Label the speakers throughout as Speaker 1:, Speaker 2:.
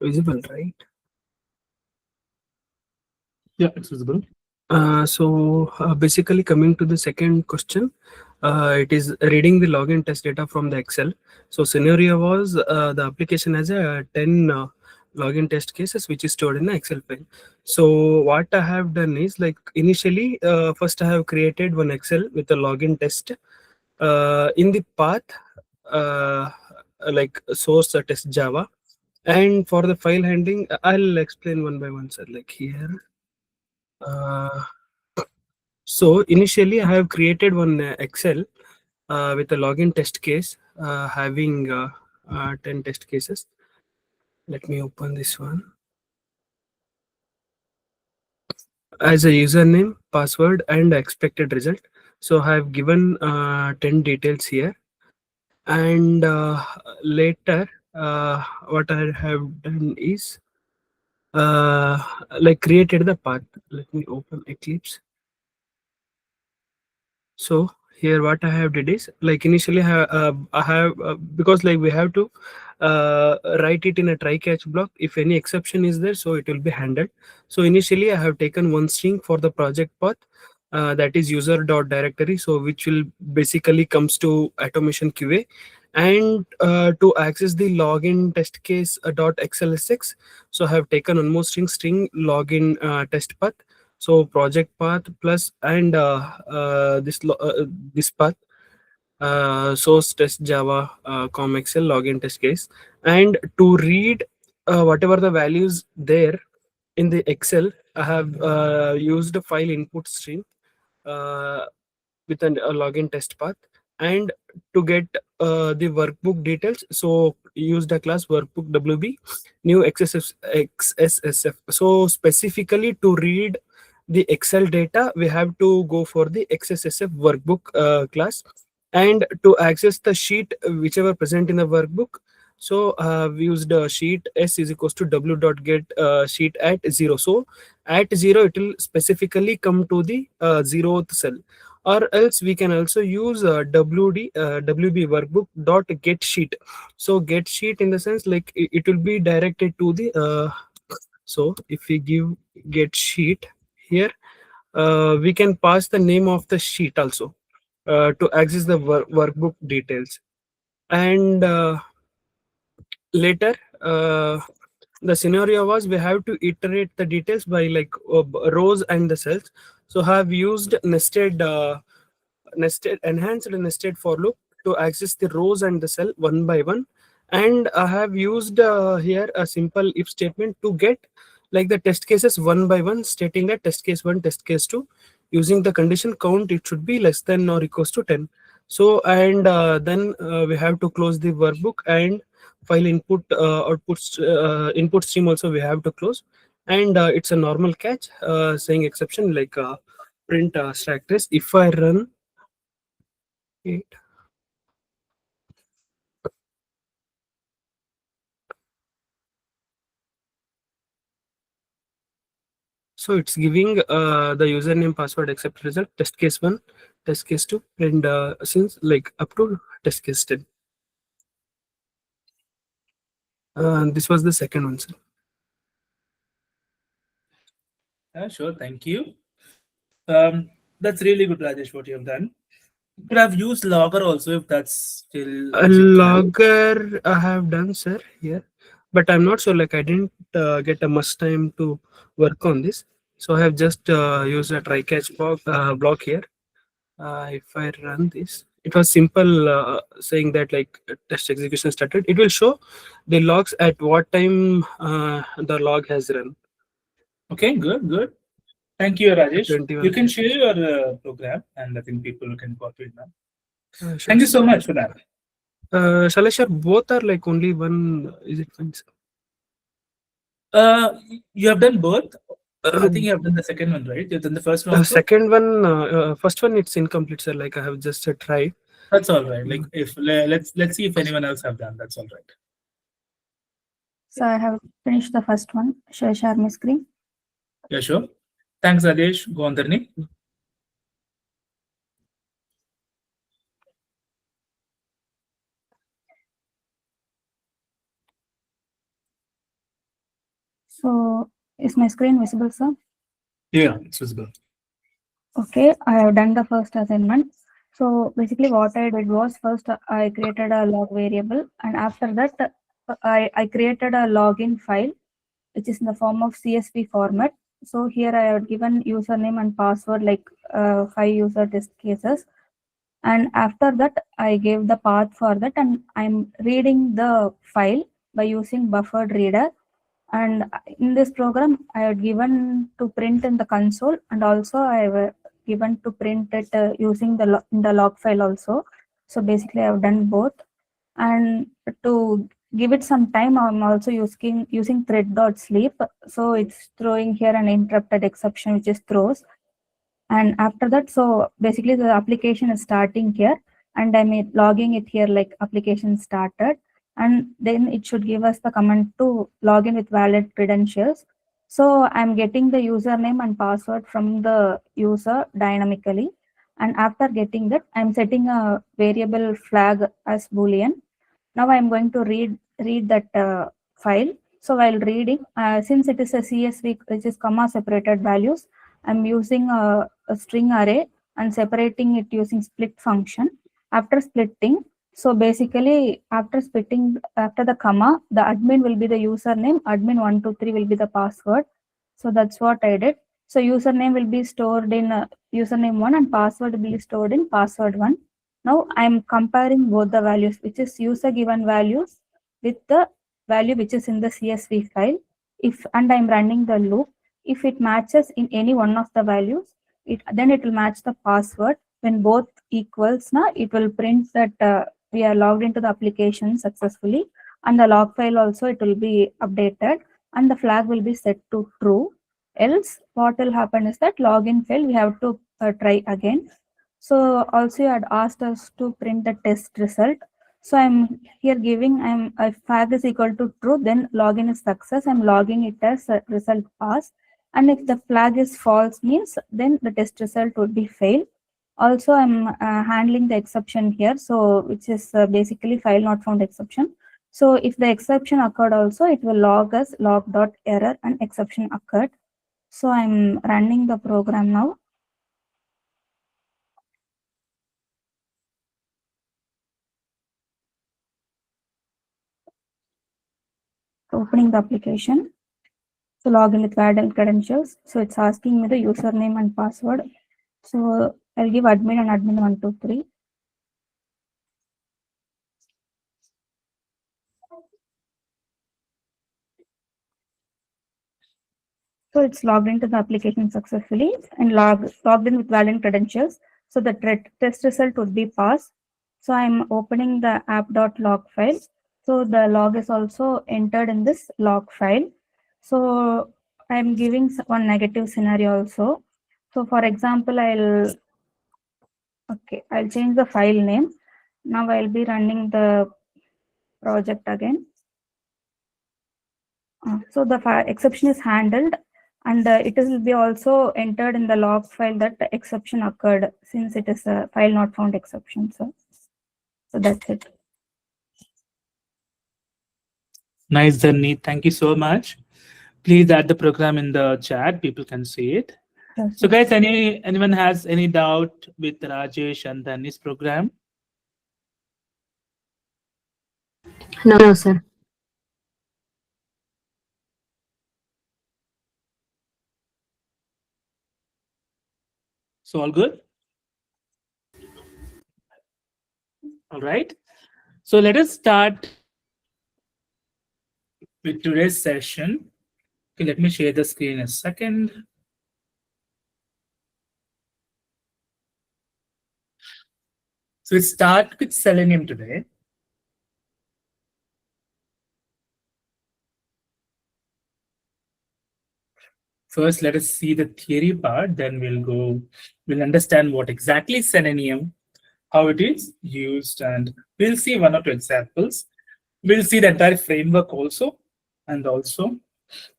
Speaker 1: visible, right?
Speaker 2: Yeah, it's visible.
Speaker 1: Basically, coming to the second question, it is reading the login test data from the Excel. So scenario was the application has a 10 login test cases which is stored in the Excel file. So what I have done is like initially, first I have created one Excel with a login test in the path, uh, like source test Java. And for the file handling, I'll explain one by one, sir. Like here. Uh, so initially, I have created one Excel with a login test case having 10 test cases. Let me open this one as a username, password, and expected result. So I have given 10 details here, and later what I have done is uh, like created the path. Let me open Eclipse. So here what I have did is like initially I have because like we have to write it in a try catch block. If any exception is there, so it will be handled. So initially I have taken one string for the project path, that is user dot directory, so which will basically comes to automation QA. And to access the login test case dot xlsx, so I have taken one more string login test path. So project path plus and this path, source test Java com excel login test case. And to read whatever the values there in the Excel, I have used a file input stream uh, with a login test path. And to get the workbook details, so use the class workbook wb new xssf. So specifically to read the Excel data, we have to go for the xssf workbook class. And to access the sheet whichever present in the workbook, so we used sheet s is equals to w dot get sheet at 0. So at 0 it will specifically come to the 0th cell. Or else we can also use wb workbook dot get sheet. So get sheet in the sense like it will be directed to the so if we give get sheet here, we can pass the name of the sheet also to access the workbook details. And later, the scenario was we have to iterate the details by like rows and the cells. So have used nested enhanced nested for loop to access the rows and the cell one by one. And I have used here a simple if statement to get like the test cases one by one, stating that test case 1, test case 2, using the condition count it should be less than or equals to 10. So and then we have to close the workbook. And file input input stream also we have to close. And it's a normal catch saying exception like print stack trace. If I run it, so it's giving the username password accept result test case 1, test case 2, and since like up to test case 10. This was the second one, sir.
Speaker 2: Sure, thank you. That's really good, Rajesh, what you have done. You could have used logger also if that's still
Speaker 1: A
Speaker 2: easy to handle.
Speaker 1: logger I have done, sir, here, but I'm not sure. Like I didn't get a much time to work on this, so I have just used a try catch block here. If I run this, it was simple saying that like test execution started. It will show the logs at what time the log has run.
Speaker 2: Okay, good, good. Thank you,
Speaker 1: At
Speaker 2: Rajesh. You
Speaker 1: 21.
Speaker 2: can share your program, and I think people can copy it now.
Speaker 1: Sure,
Speaker 2: Thank you
Speaker 1: sir.
Speaker 2: so much for that.
Speaker 1: Shall I share both are like only one? Is it fine, sir?
Speaker 2: You have done both. I
Speaker 1: Uh,
Speaker 2: think you have done the second one, right? You've done the first one also.
Speaker 1: second one, first one, it's incomplete, sir. Like I have just tried.
Speaker 2: That's all right. Like
Speaker 1: Mm.
Speaker 2: if let's see if anyone else have done. That's all right.
Speaker 3: So I have finished the first one. Shall I share my screen?
Speaker 2: Yeah, sure. Thanks, Rajesh. Go on, Dharni.
Speaker 3: So is my screen visible, sir?
Speaker 2: Yeah, it's visible.
Speaker 3: Okay, I have done the first assignment. So basically what I did was first I created a log variable, and after that I created a login file which is in the form of CSV format. So here I have given username and password like 5 user test cases. And after that, I gave the path for that, and I'm reading the file by using buffered reader. And in this program, I had given to print in the console, and also I have given to print it using in the log file also. So basically, I have done both. And to give it some time, I'm also using thread.sleep. So it's throwing here an interrupted exception, which is throws. And after that, so basically the application is starting here, and I'm logging it here like application started, and then it should give us the command to log in with valid credentials. So I'm getting the username and password from the user dynamically, and after getting that, I'm setting a variable flag as boolean. Now I'm going to read that file. So while reading, since it is a CSV, which is comma separated values, I'm using a string array and separating it using split function. After splitting, so basically after splitting, after the comma, the admin will be the username, admin123 will be the password. So that's what I did. So username will be stored in username1, and password will be stored in password1. Now I'm comparing both the values, which is user given values with the value which is in the CSV file. If and I'm running the loop. If it matches in any one of the values, then it will match the password. When both equals, now it will print that we are logged into the application successfully, and the log file also it will be updated, and the flag will be set to true. Else, what will happen is that login fail. We have to try again. So also you had asked us to print the test result. So I'm here giving if flag is equal to true, then login is success. I'm logging it as a result pass. And if the flag is false means then the test result would be fail. Also I'm handling the exception here. So which is basically file not found exception. So if the exception occurred also, it will log as log.error and exception occurred. So I'm running the program now. Opening the application. So login with valid credentials. So it's asking me the username and password. So I'll give admin and admin123. So it's logged into the application successfully and logged in with valid credentials. So the test result would be pass. So I'm opening the app.log file. So the log is also entered in this log file. So I'm giving one negative scenario also. So for example, I'll change the file name. Now I'll be running the project again. So the exception is handled, and it will be also entered in the log file that the exception occurred, since it is a file not found exception. So that's it.
Speaker 2: Nice, Dharni. Thank you so much. Please add the program in the chat. People can see it.
Speaker 3: Yes,
Speaker 2: So,
Speaker 3: sir.
Speaker 2: guys, anyone has any doubt with Rajesh and Dharni's program?
Speaker 4: No, sir.
Speaker 2: So, all good? All right. So, let us start with today's session. Okay, let me share the screen a second. So, we start with Selenium today. First, let us see the theory part, then we'll understand what exactly is Selenium, how it is used, and we'll see one or two examples. We'll see the entire framework also, and also,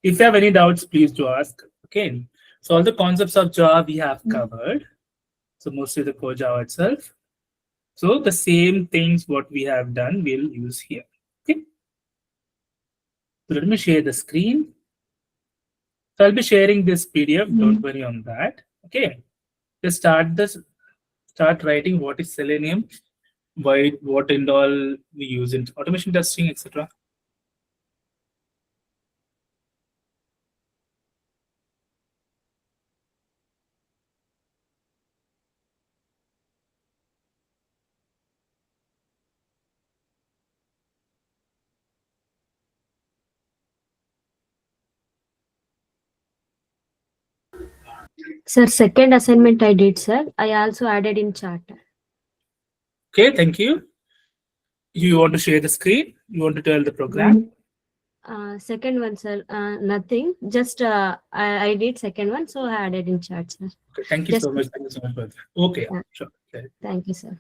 Speaker 2: if you have any doubts, please do ask. Okay, so all the concepts of Java we have covered. So mostly the core Java itself. So the same things what we have done, we'll use here. Okay, so let me share the screen. So I'll be sharing this PDF. Don't
Speaker 3: Mm.
Speaker 2: worry on that. Okay. Just start writing what is Selenium, why, what and all we use in automation testing, etc.
Speaker 4: Sir, second assignment I did, sir. I also added in chat.
Speaker 2: Okay, thank you. You want to share the screen? You want to tell the program?
Speaker 4: Second one, sir. Nothing. Just I did second one, so I added in chat, sir.
Speaker 2: Okay, thank you
Speaker 4: Just
Speaker 2: so much. Thank you so much for that. Okay, yeah,
Speaker 4: yeah,
Speaker 2: sure. Okay.
Speaker 4: thank you, sir.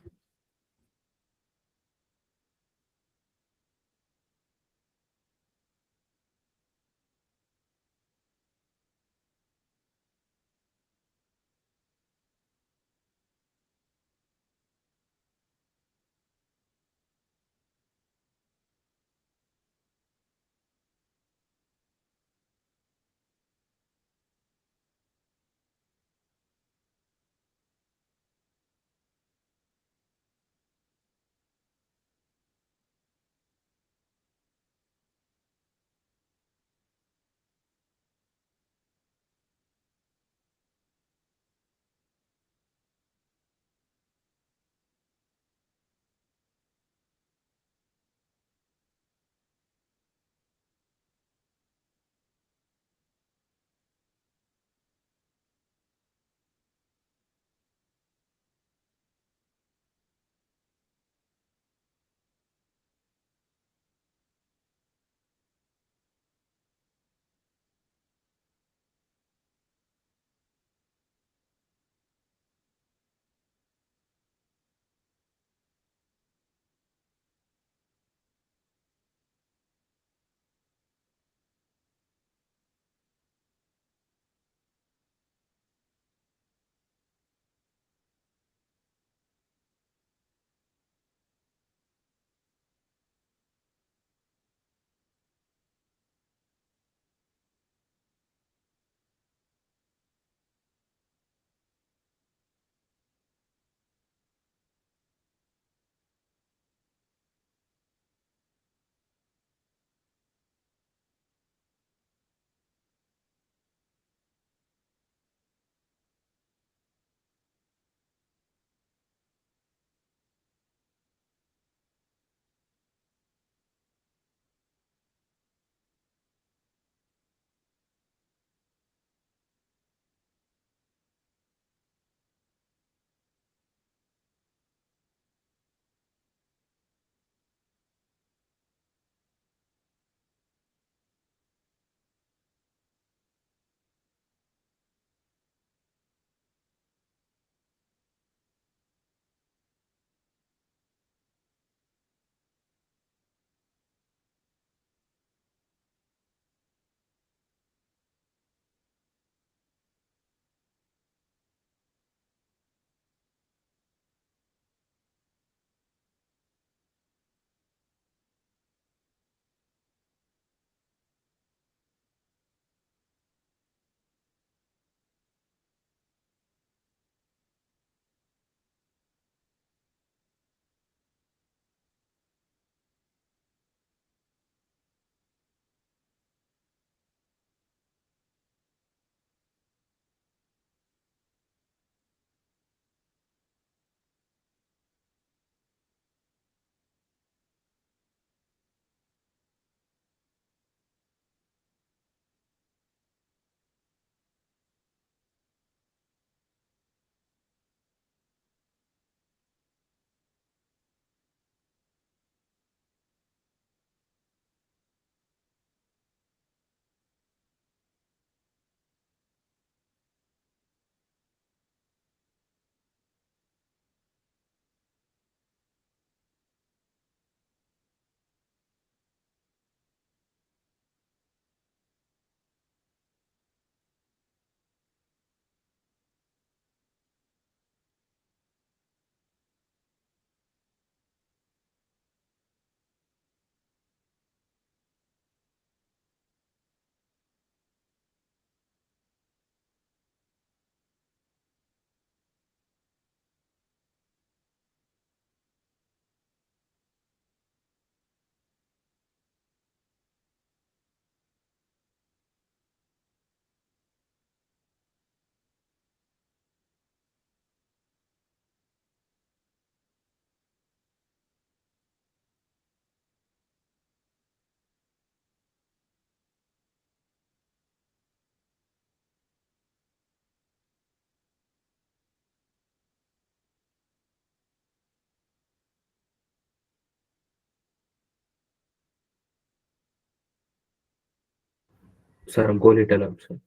Speaker 5: Sir हमको little अब sir.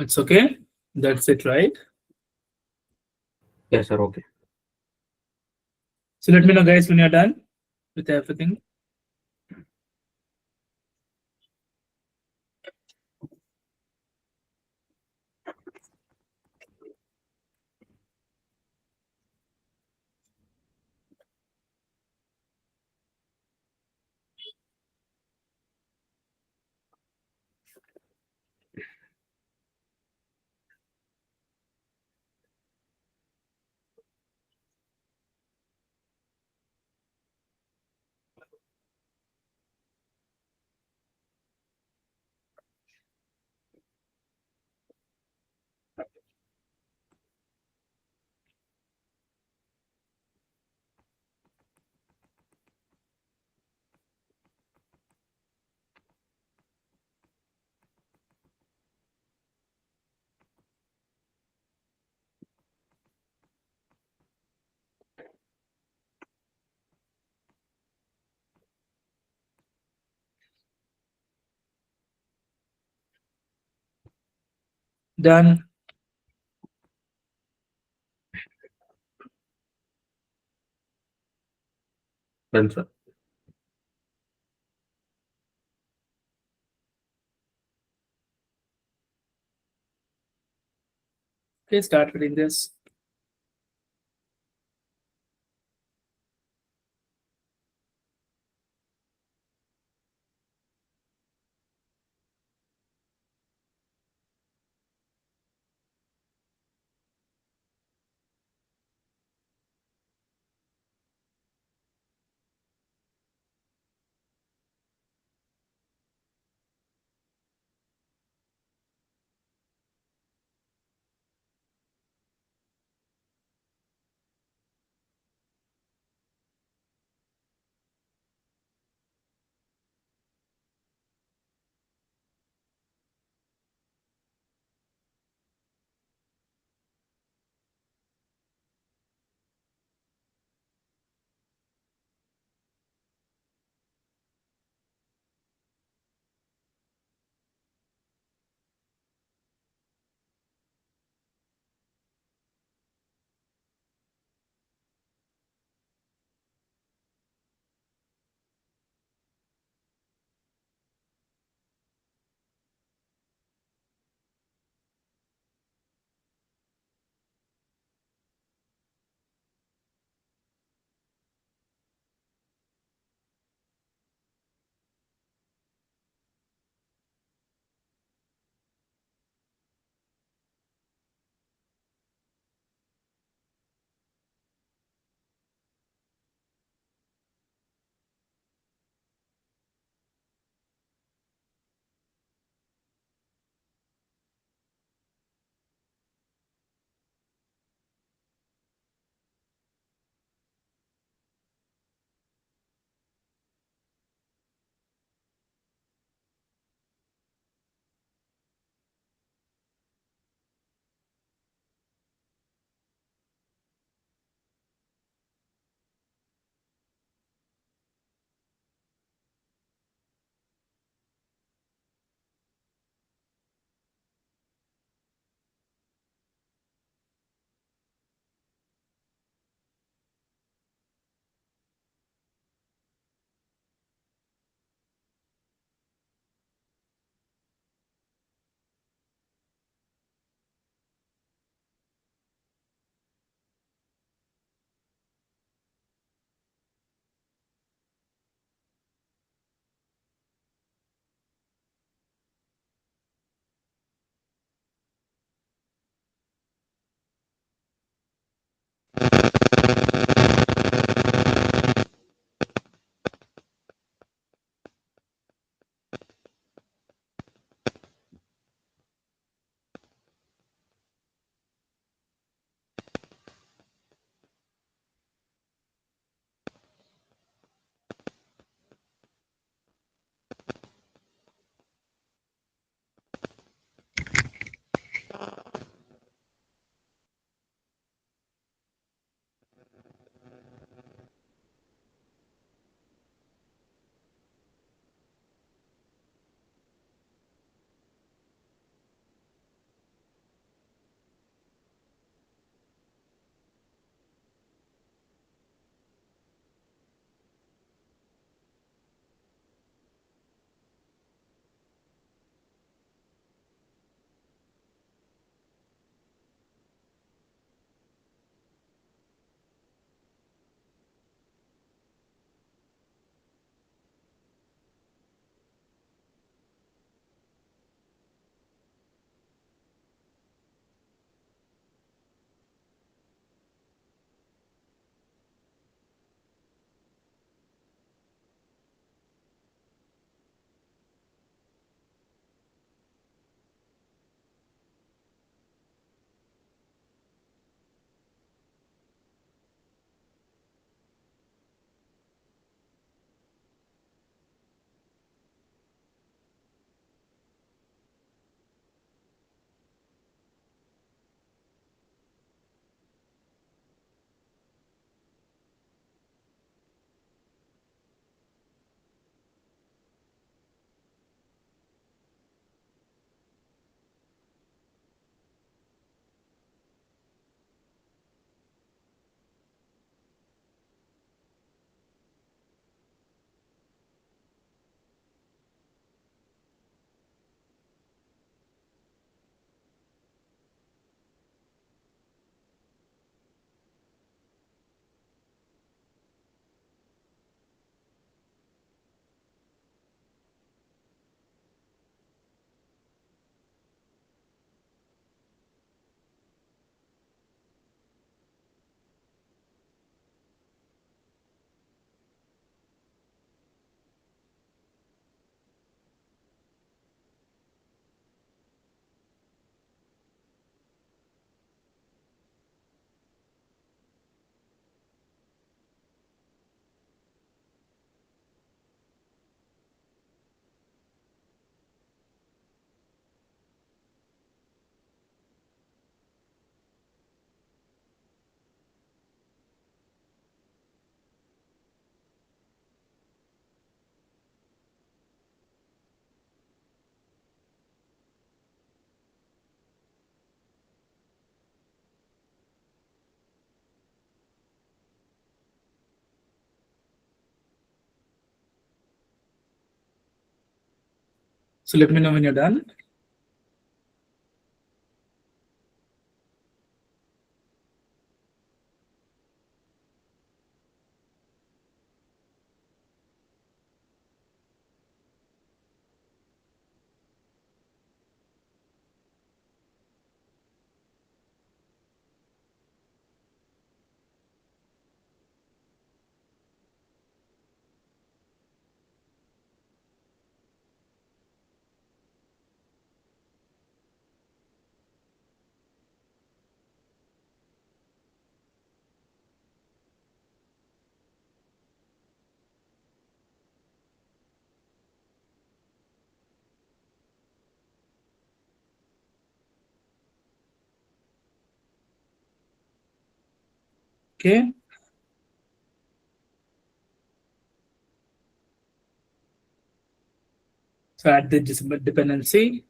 Speaker 2: It's okay. That's it, right?
Speaker 5: Yes sir, okay.
Speaker 2: So let me know, guys, when you're done with everything. Done.
Speaker 5: Done sir.
Speaker 2: Okay, start reading this. So let me know when you're done. Okay. So add the dependency.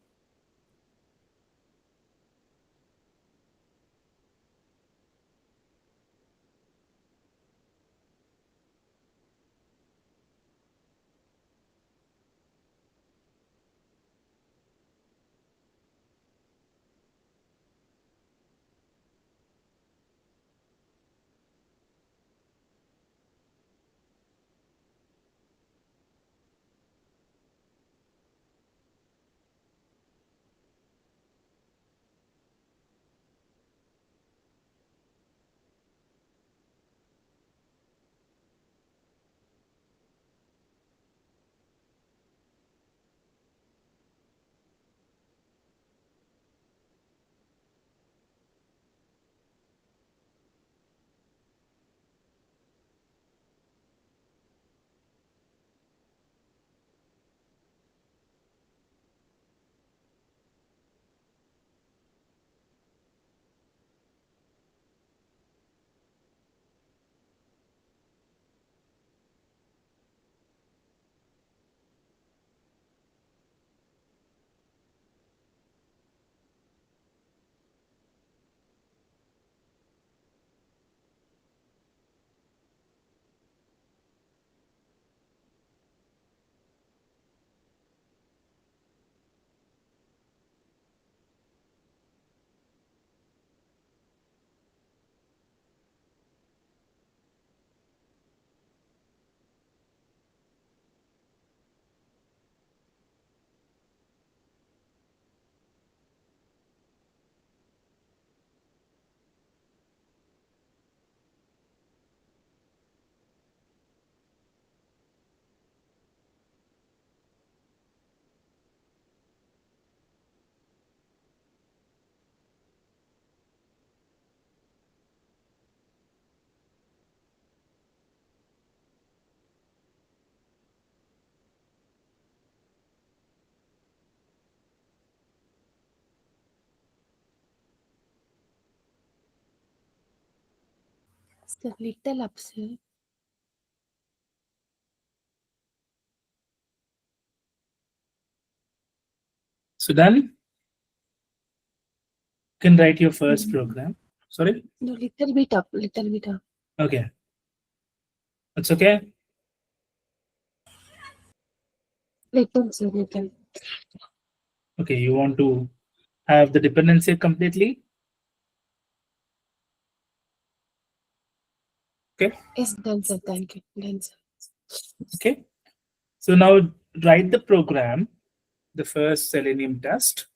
Speaker 6: It's a little upset.
Speaker 2: So done. You can write your first program. Sorry.
Speaker 6: No, little bit up, little bit up.
Speaker 2: Okay. That's okay.
Speaker 6: Little, sir, little.
Speaker 2: Okay. You want to have the dependency completely. Okay.
Speaker 6: Yes, done, sir. Thank you. Done, sir.
Speaker 2: Okay. So now write the program, the first Selenium test.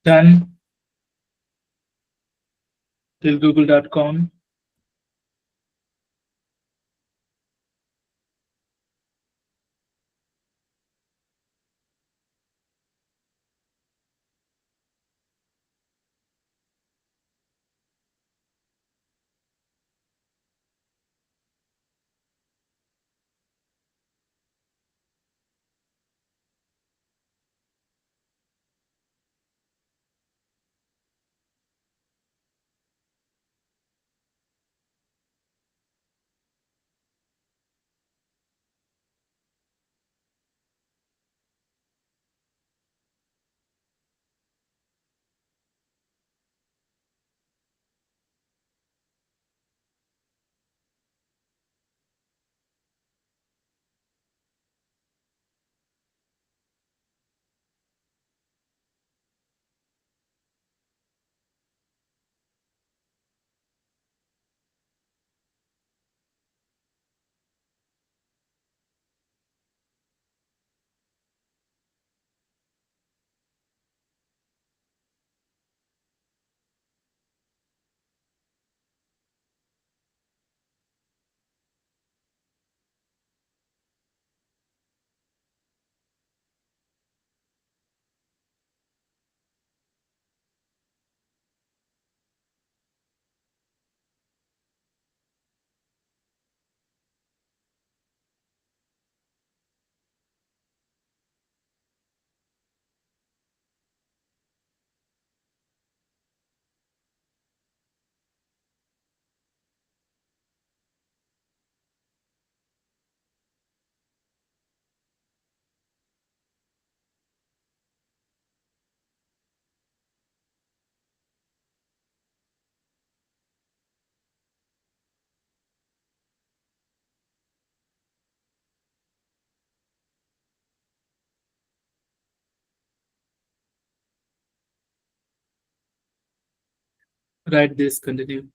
Speaker 2: Done till google.com. Write this, continue.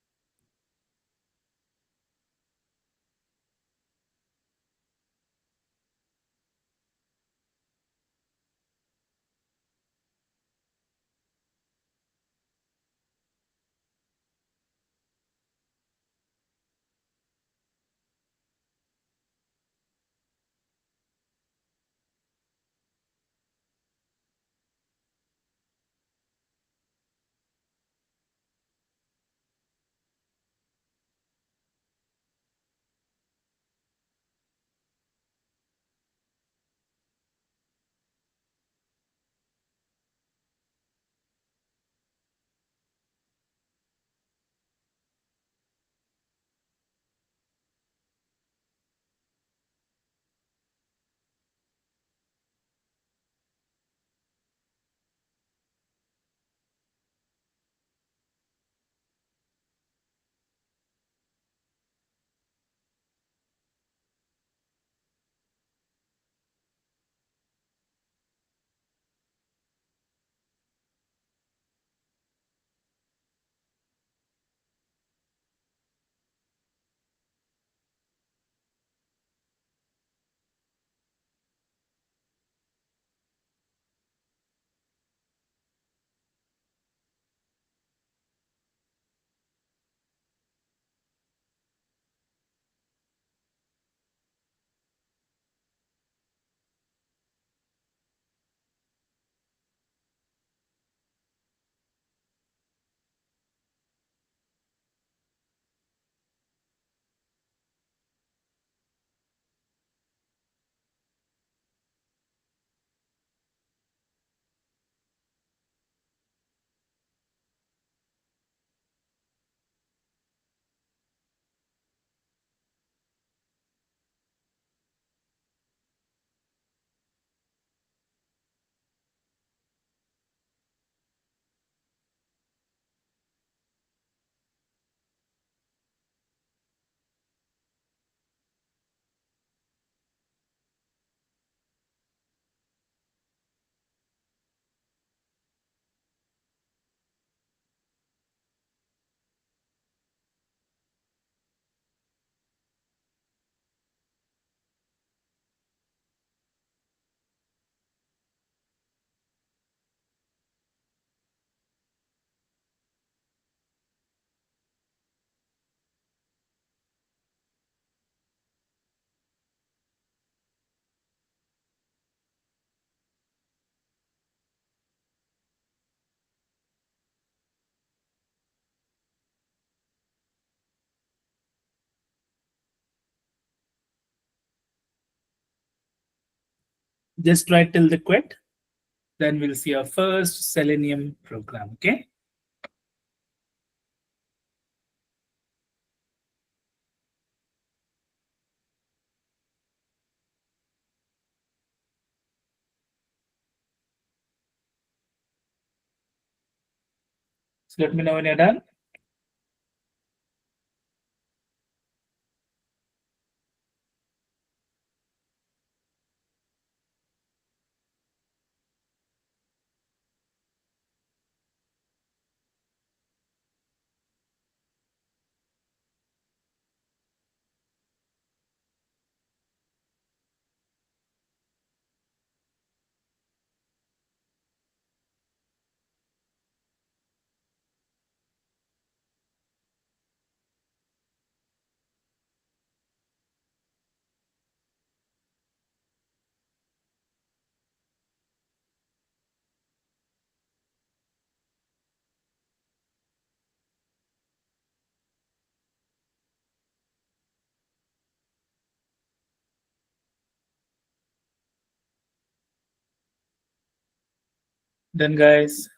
Speaker 2: Just write till the quit. Then we'll see our first Selenium program. Okay. So let me know when you're done. Done, guys.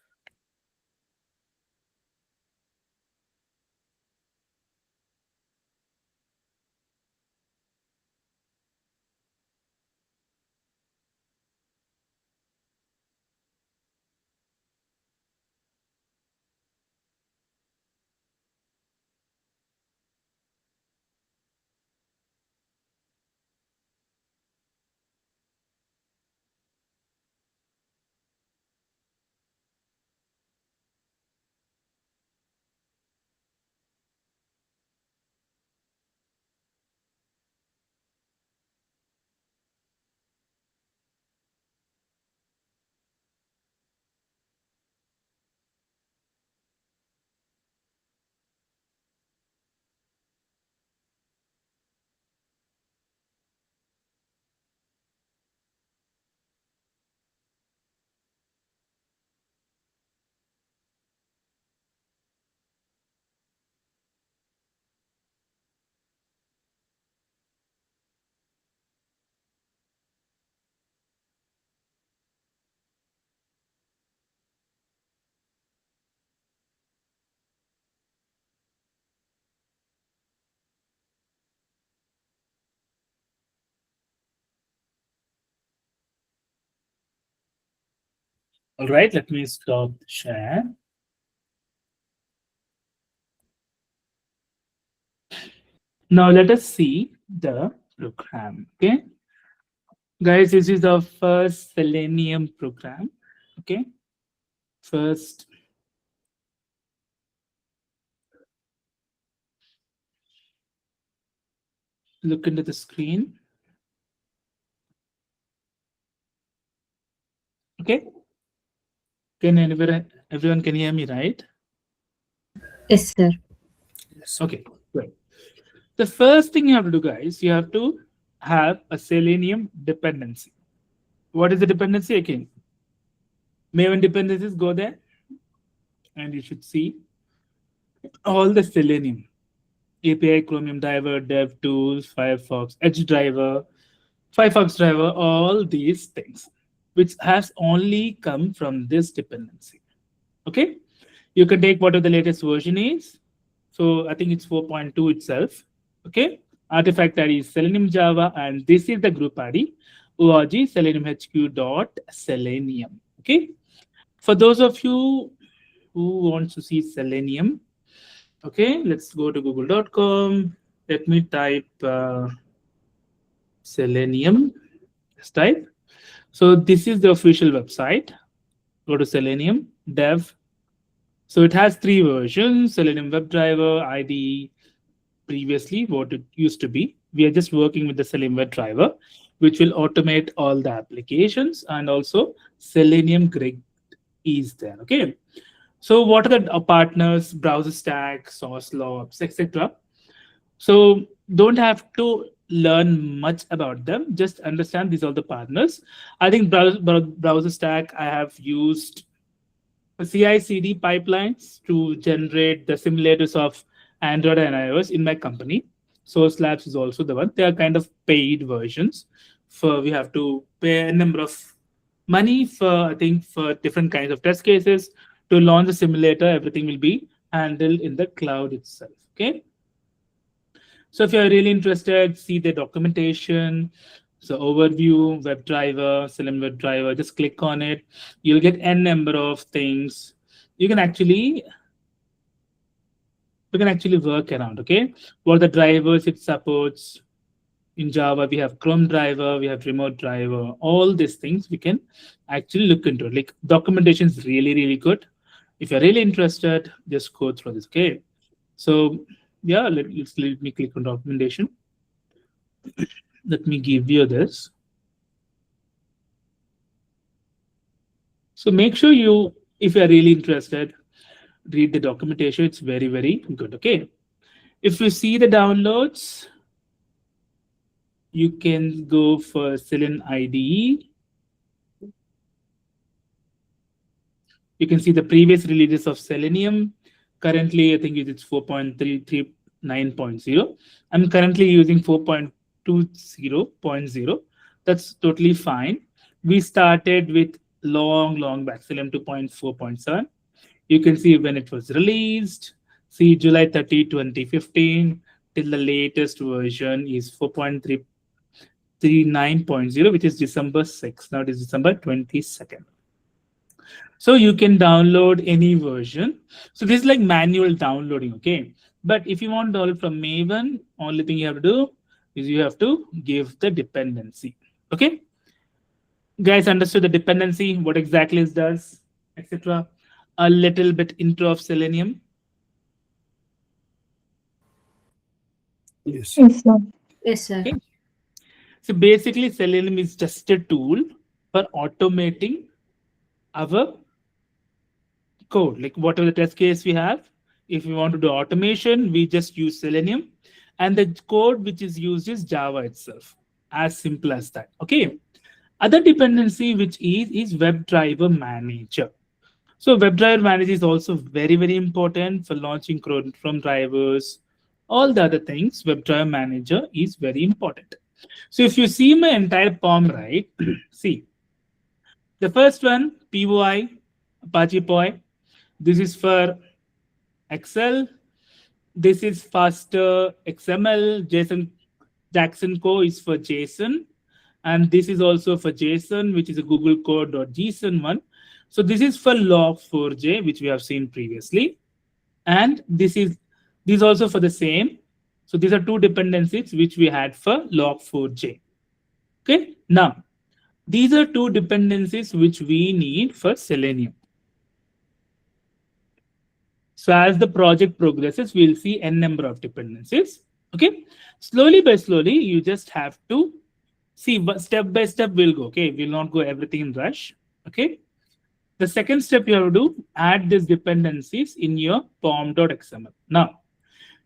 Speaker 2: All right, let me stop the share. Now let us see the program. Okay, guys, this is the first Selenium program. Okay, first look into the screen. Okay, can everyone can hear me, right?
Speaker 4: Yes, sir.
Speaker 2: Okay, great. The first thing you have to do, guys, you have to have a Selenium dependency. What is the dependency again? Maven dependencies, go there and you should see all the Selenium API, Chromium driver, Dev tools, Firefox, Edge driver, Firefox driver, all these things, which has only come from this dependency. Okay, you can take whatever the latest version is. So I think it's 4.2 itself. Okay, artifact ID is Selenium Java, and this is the group ID org seleniumhq.selenium. Okay, for those of you who wants to see Selenium, okay, let's go to google.com. Let me type Selenium. Let's type. So this is the official website. Go to Selenium dev. So it has three versions: Selenium WebDriver, IDE, previously what it used to be. We are just working with the Selenium WebDriver, which will automate all the applications, and also Selenium Grid is there. Okay. So what are the partners? Browser Stack, Source Labs, etc. So don't have to learn much about them. Just understand these are the partners. I think browser stack, I have used CI/CD pipelines to generate the simulators of Android and iOS in my company. Source Labs is also the one. They are kind of paid versions for we have to pay a number of money for, I think, for different kinds of test cases. To launch the simulator, everything will be handled in the cloud itself. Okay. So if you're really interested, see the documentation, so overview, WebDriver, Selenium WebDriver, just click on it. You'll get n number of things. You can actually work around. Okay, what are the drivers it supports? In Java, we have Chrome driver, we have remote driver, all these things we can actually look into. Like documentation is really, really good. If you're really interested, just go through this. Okay. So yeah, let me click on documentation. Let me give you this. So make sure you, if you are really interested, read the documentation. It's very, very good. Okay. If you see the downloads, you can go for Selenium IDE. You can see the previous releases of Selenium. Currently, I think it's 4.339.0. I'm currently using 4.20.0. That's totally fine. We started with long back, Selenium 2.4.7. You can see when it was released. See July 30, 2015 till the latest version is 4.339.0, which is December 6th. Now it is December 22nd. So you can download any version. So this is like manual downloading, okay? But if you want to download from Maven, only thing you have to do is you have to give the dependency. Okay? Guys, understood the dependency, what exactly it does, etc. A little bit intro of Selenium.
Speaker 1: Yes.
Speaker 3: Yes, sir.
Speaker 4: Yes, sir.
Speaker 2: Okay. So basically, Selenium is just a tool for automating our code, like whatever the test case we have. If we want to do automation, we just use Selenium, and the code which is used is Java itself. As simple as that. Okay. Other dependency which is WebDriver Manager. So WebDriver Manager is also very important for launching from drivers. All the other things, WebDriver Manager is very important. So if you see my entire POM, right? See, the first one, POI, Apache POI. This is for Excel. This is faster XML. Jackson Co is for JSON. And this is also for JSON, which is a Google Code.json one. So this is for log4j, which we have seen previously. And this is also for the same. So these are two dependencies which we had for log4j. Okay. Now, these are two dependencies which we need for Selenium. So as the project progresses, we'll see n number of dependencies. Okay. Slowly by slowly, you just have to see step by step we'll go. Okay. We'll not go everything in rush. Okay. The second step you have to do, add these dependencies in your pom.xml. Now,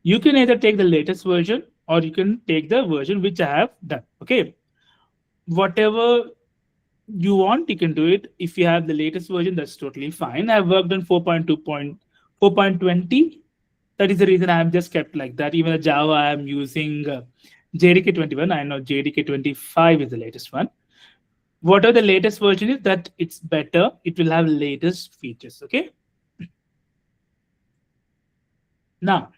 Speaker 2: you can either take the latest version or you can take the version which I have done. Okay. Whatever you want, you can do it. If you have the latest version, that's totally fine. I've worked on 4.20. That is the reason I have just kept like that. Even the Java, I am using JDK 21. I know JDK 25 is the latest one. Whatever the latest version is, that it's better. It will have latest features. Okay. Now,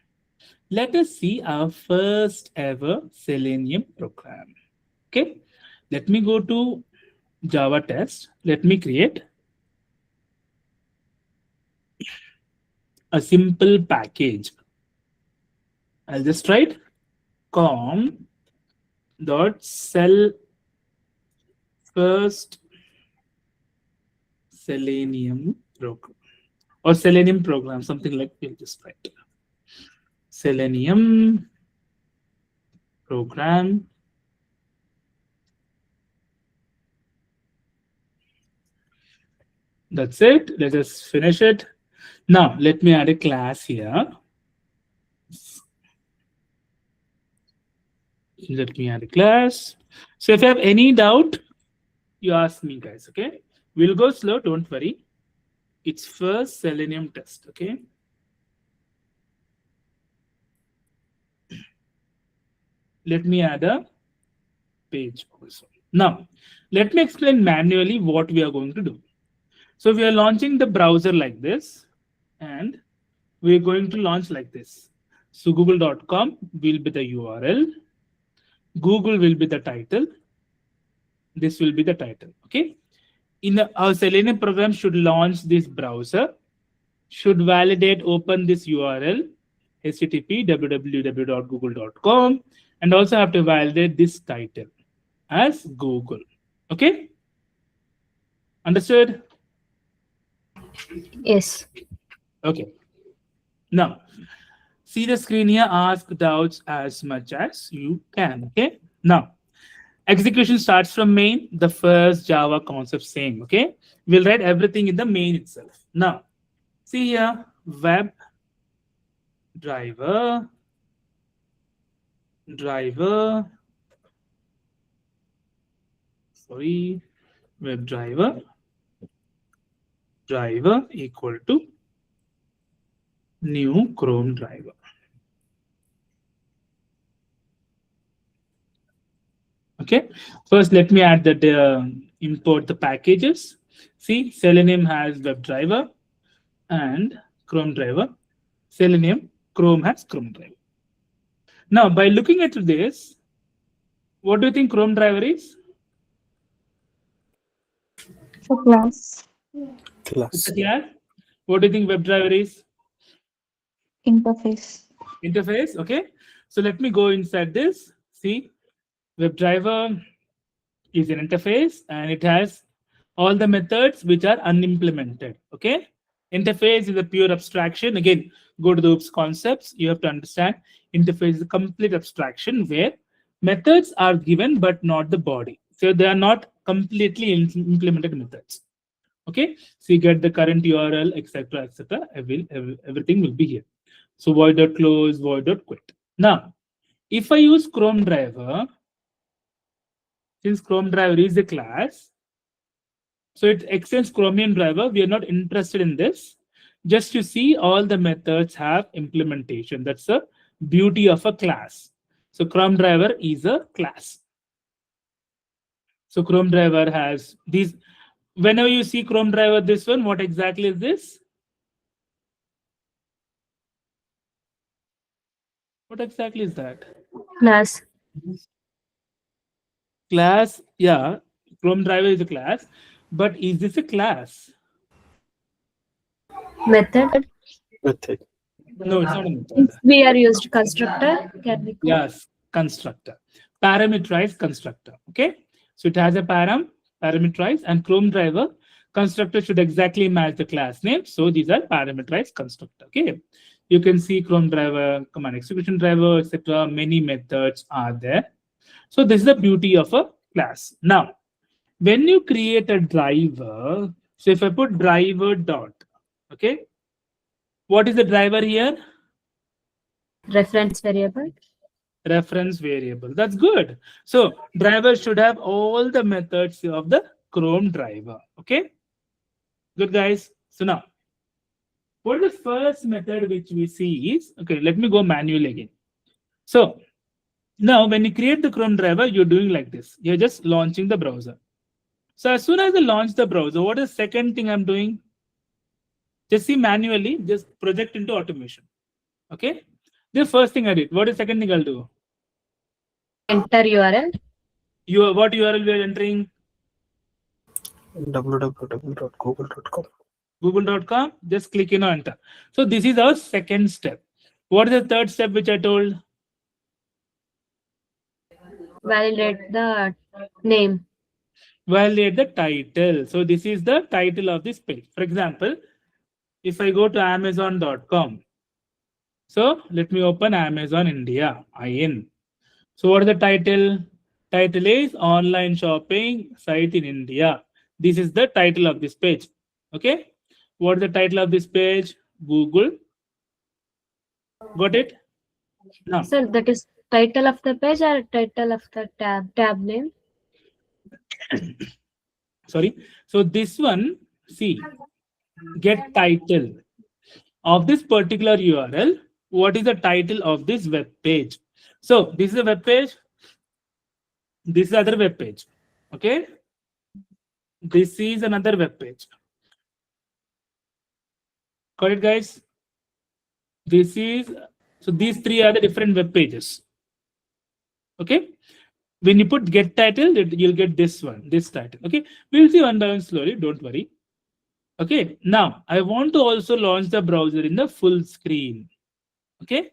Speaker 2: let us see our first ever Selenium program. Okay. Let me go to Java test. Let me create a simple package. I'll just write com.sell first Selenium program or Selenium program, something like we'll just write Selenium program. That's it. Let us finish it. Now, let me add a class here. Let me add a class. So if you have any doubt, you ask me, guys. Okay. We'll go slow. Don't worry. It's first Selenium test. Okay. Let me add a page also. Now, let me explain manually what we are going to do. So we are launching the browser like this, and we're going to launch like this. So google.com will be the URL, Google will be the title, this will be the title. Okay. Our Selenium program should launch this browser, should validate, open this URL, http www.google.com, and also have to validate this title as Google. Okay. Understood?
Speaker 4: Yes.
Speaker 2: Okay. Now, see the screen here, ask doubts as much as you can. Okay. Now, execution starts from main, the first Java concept same. Okay. We'll write everything in the main itself. Now, see here, web driver, sorry, web driver equal to new Chrome driver. Okay, first let me add that import the packages. See, Selenium has WebDriver and Chrome driver. Selenium, Chrome has Chrome driver. Now, by looking at this, what do you think Chrome driver is?
Speaker 3: So class
Speaker 2: It's
Speaker 1: Class.
Speaker 2: a class. What do you think WebDriver is?
Speaker 3: interface.
Speaker 2: Interface. Okay, so let me go inside this. See, WebDriver is an interface and it has all the methods which are unimplemented. Okay, interface is a pure abstraction. Again, go to the OOPS concepts. You have to understand interface is a complete abstraction where methods are given but not the body. So they are not completely implemented methods. Okay, so you get the current URL, etc., etc. Everything will be here. So void.close, void.quit. Now, if I use Chrome driver, since Chrome driver is a class, so it extends Chromium driver. We are not interested in this. Just to see all the methods have implementation. That's the beauty of a class. So Chrome driver is a class. So Chrome driver has these. Whenever you see Chrome driver, this one, what exactly is this? What exactly is that?
Speaker 4: Class.
Speaker 2: Class, yeah. Chrome driver is a class, but is this a class?
Speaker 4: Method.
Speaker 1: Method.
Speaker 2: No, it's not a method.
Speaker 4: We are used constructor. Can we call?
Speaker 2: Yes, constructor. Parameterized constructor. Okay. So it has a parameterized, and Chrome driver constructor should exactly match the class name. So these are parameterized constructor. Okay. You can see Chrome driver, command execution driver, etc. Many methods are there. So this is the beauty of a class. Now, when you create a driver, so if I put driver dot, okay, what is the driver here?
Speaker 4: Reference variable.
Speaker 2: Reference variable. That's good. So driver should have all the methods of the Chrome driver. Okay, good guys. So now, what is the first method which we see is, okay, let me go manually again. So now when you create the Chrome driver, you're doing like this. You're just launching the browser. So as soon as I launch the browser, what is the second thing I'm doing? Just see manually, just project into automation. Okay. The first thing I did. What is the second thing I'll do?
Speaker 4: Enter URL.
Speaker 2: What URL we are entering?
Speaker 1: www.google.com.
Speaker 2: Google.com. Just click in on enter. So this is our second step. What is the third step which I told?
Speaker 4: Validate the name.
Speaker 2: Validate the title. So this is the title of this page. For example, if I go to Amazon.com, so let me open Amazon India, IN. So what is the title? Title is online shopping site in India. This is the title of this page. Okay. What is the title of this page? Google. Got it? Now,
Speaker 4: So that is title of the page or title of the tab name.
Speaker 2: sorry. So this one, see, get title of this particular URL. What is the title of this web page? So this is a web page. This is other web page. Okay, this is another web page. Got it, guys? This is, so these three are the different web pages. Okay, when you put get title, you'll get this one, this title. Okay, we'll see one by one slowly, don't worry. Okay, now I want to also launch the browser in the full screen. Okay,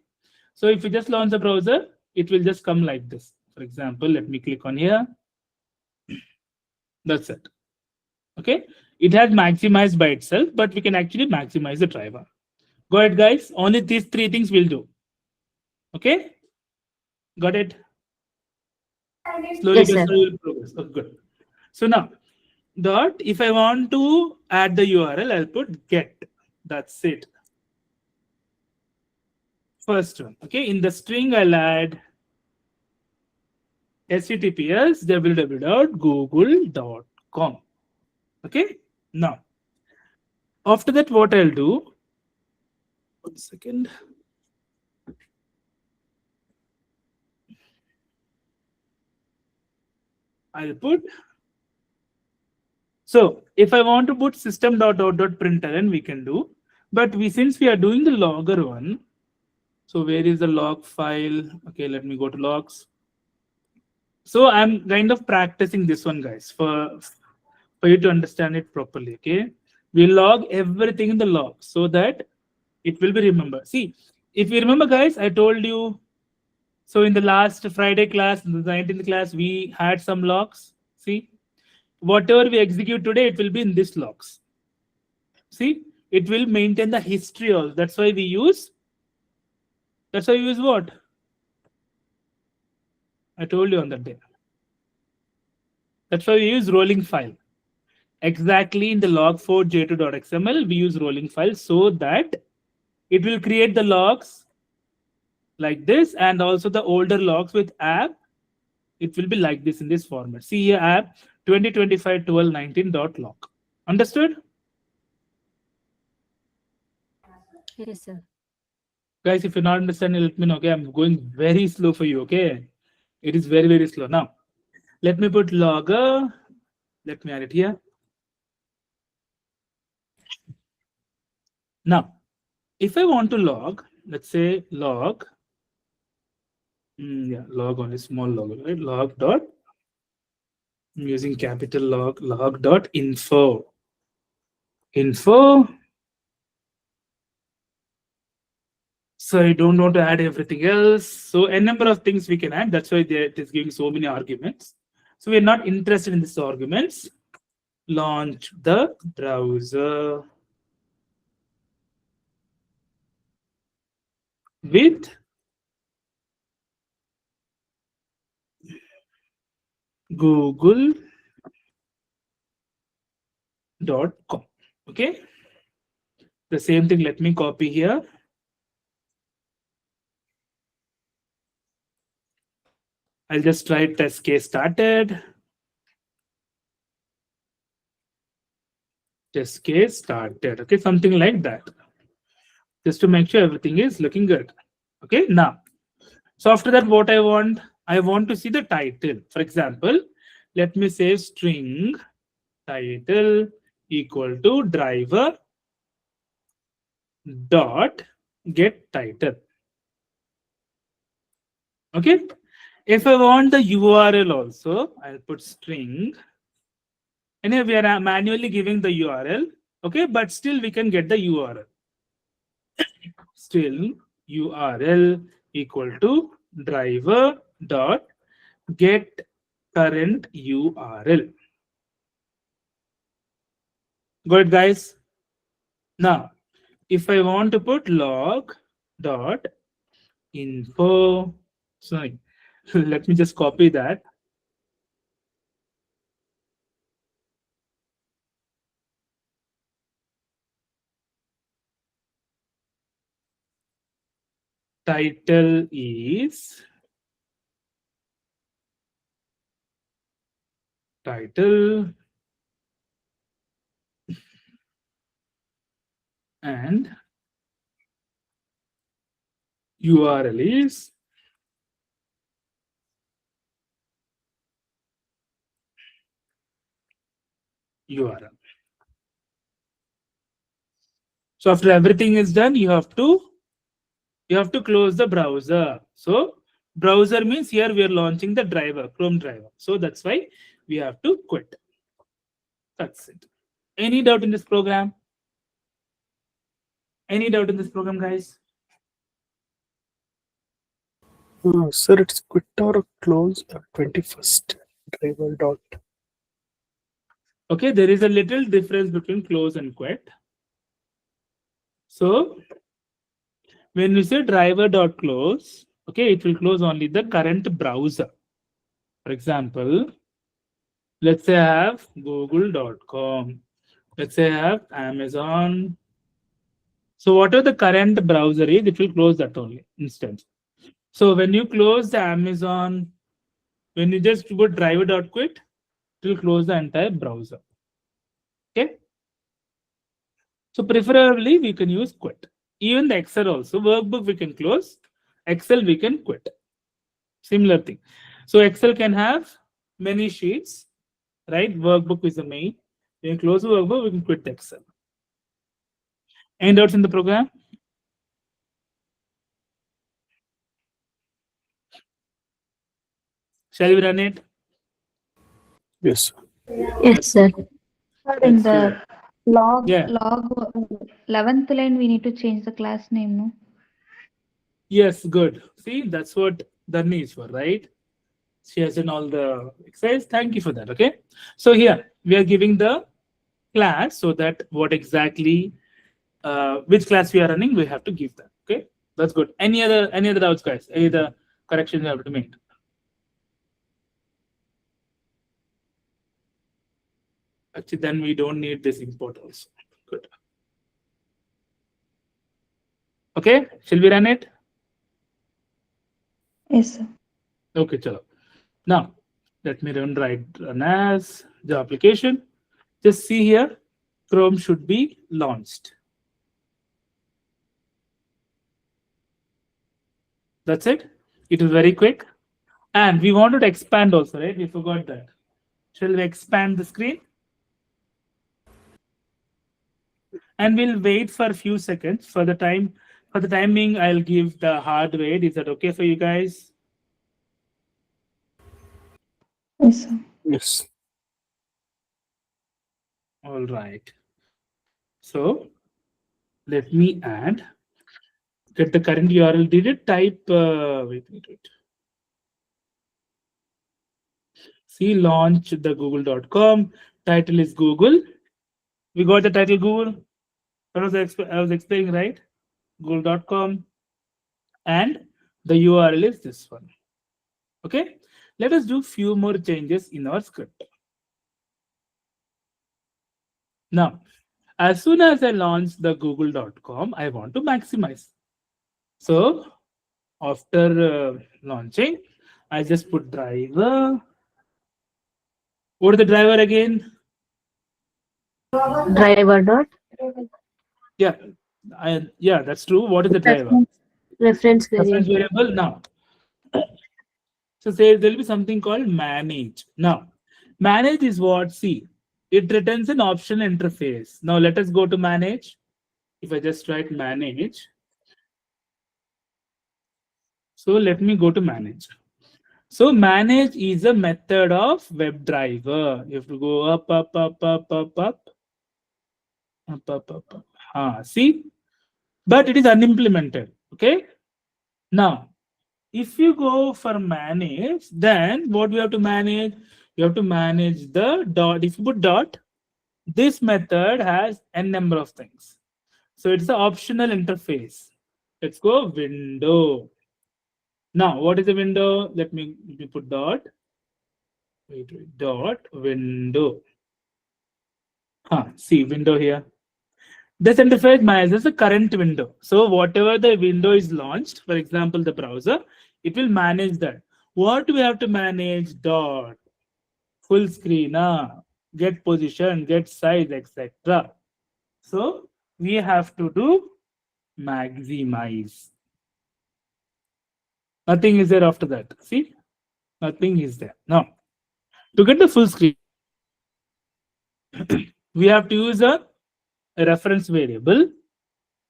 Speaker 2: so if you just launch the browser, it will just come like this. For example, let me click on here. That's it. Okay, it has maximized by itself, but we can actually maximize the driver. Go ahead, guys. Only these three things we'll do. Okay, got it? Slowly
Speaker 4: Yes,
Speaker 2: but
Speaker 4: sir.
Speaker 2: slowly will progress. Oh, good. So now, dot, if I want to add the URL, I'll put get. That's it. First one. Okay, in the string, I'll add https www.google.com. Okay, now, after that, what I'll do, 1 second. I'll put, so if I want to put system.out.println, we can do, but since we are doing the logger one, so where is the log file? Okay, let me go to logs. So I'm kind of practicing this one, guys, for you to understand it properly. Okay, we log everything in the log so that it will be remembered. See, if you remember, guys, I told you, so in the last Friday class, in the 19th class, we had some logs. See, whatever we execute today, it will be in this logs. See, it will maintain the history also. That's why we use. That's why we use what? I told you on that day. That's why we use rolling file. Exactly in the log4j2.xml, we use rolling file so that it will create the logs like this, and also the older logs with app. It will be like this in this format. See here, app 2025-12-19.log. Understood?
Speaker 4: Yes, sir.
Speaker 2: Guys, if you're not understanding, let me know. Okay, I'm going very slow for you. Okay, it is very, very slow. Now, let me put logger. Let me add it here. Now, if I want to log, let's say log, yeah, log on a small log, right? Log dot, I'm using capital log dot info. Info. So I don't want to add everything else. So a number of things we can add. That's why it is giving so many arguments. So we're not interested in these arguments. Launch the browser with google.com. Okay, the same thing, let me copy here. I'll just write test case started. Test case started. Okay, something like that, just to make sure everything is looking good. Okay, now, so after that, what I want to see the title. For example, let me say string title equal to driver dot get title. Okay, if I want the URL also, I'll put string. Anyway, we are manually giving the URL. Okay, but still we can get the URL. Still URL equal to driver dot get current URL. Good, guys. Now, if I want to put log dot info, sorry, let me just copy that. Title is title and URL is URL. So after everything is done, you have to close the browser. So browser means here we are launching the driver, Chrome driver. So that's why we have to quit. That's it. Any doubt in this program? Any doubt in this program, guys?
Speaker 1: Sir, it's quit or close 21st driver dot.
Speaker 2: Okay, there is a little difference between close and quit. So when you say driver.close, okay, it will close only the current browser. For example, let's say I have google.com. Let's say I have Amazon. So whatever the current browser is, it will close that only instance. So when you close the Amazon, when you just put driver.quit, it will close the entire browser. Okay. So preferably we can use quit. Even the Excel also, workbook we can close, Excel we can quit. Similar thing. So Excel can have many sheets, right? Workbook is the main. When you close the workbook, we can quit the Excel. Any doubts in the program? Shall we run it?
Speaker 1: Yes.
Speaker 4: Yes, sir.
Speaker 3: Sir, in
Speaker 2: Let's do
Speaker 3: the
Speaker 2: it.
Speaker 3: log
Speaker 2: Yeah.
Speaker 3: 11th line, we need to change the class name, no?
Speaker 2: Yes, good. See, that's what Dharni is for, right? She has done all the exercise. Thank you for that. Okay. So here we are giving the class so that what exactly which class we are running, we have to give that. Okay. That's good. Any other doubts, guys? Any other corrections you have to make? Actually, then we don't need this import also. Good. Okay. Shall we run it?
Speaker 3: Yes, sir.
Speaker 2: Okay, chalo. Now, let me run as the application. Just see here, Chrome should be launched. That's it. It is very quick. And we wanted to expand also, right? We forgot that. Shall we expand the screen? And we'll wait for a few seconds. For the timing, I'll give the hard wait. Is that okay for you guys?
Speaker 3: Yes, sir.
Speaker 1: Yes.
Speaker 2: All right. So let me get the current URL. Did it type? Wait. See, launch the google.com. Title is Google. We got the title Google. I was explaining, right? Google.com. And the URL is this one. Okay. Let us do few more changes in our script. Now, as soon as I launch the google.com, I want to maximize. So after launching, I just put driver. What is the driver again?
Speaker 4: Driver dot
Speaker 2: Yeah, that's true. What is the driver?
Speaker 4: reference
Speaker 2: Reference
Speaker 4: variable.
Speaker 2: variable. Now, so there will be something called manage. Now, manage is what? See, it returns an optional interface. Now let us go to manage. If I just write manage, so let me go to manage. So manage is a method of WebDriver. You have to go up. See, but it is unimplemented. Okay. Now, if you go for manage, then what we have to manage? You have to manage the dot. If you put dot, this method has n number of things. So it's the optional interface. Let's go window. Now, what is the window? Let me put dot. Wait, dot window. See window here. This interface manages the current window. So whatever the window is launched, for example, the browser, it will manage that. What we have to manage? Dot full screen, get position, get size, etc. So we have to do maximize. Nothing is there after that. See, nothing is there. Now, to get the full screen, We have to use a reference variable.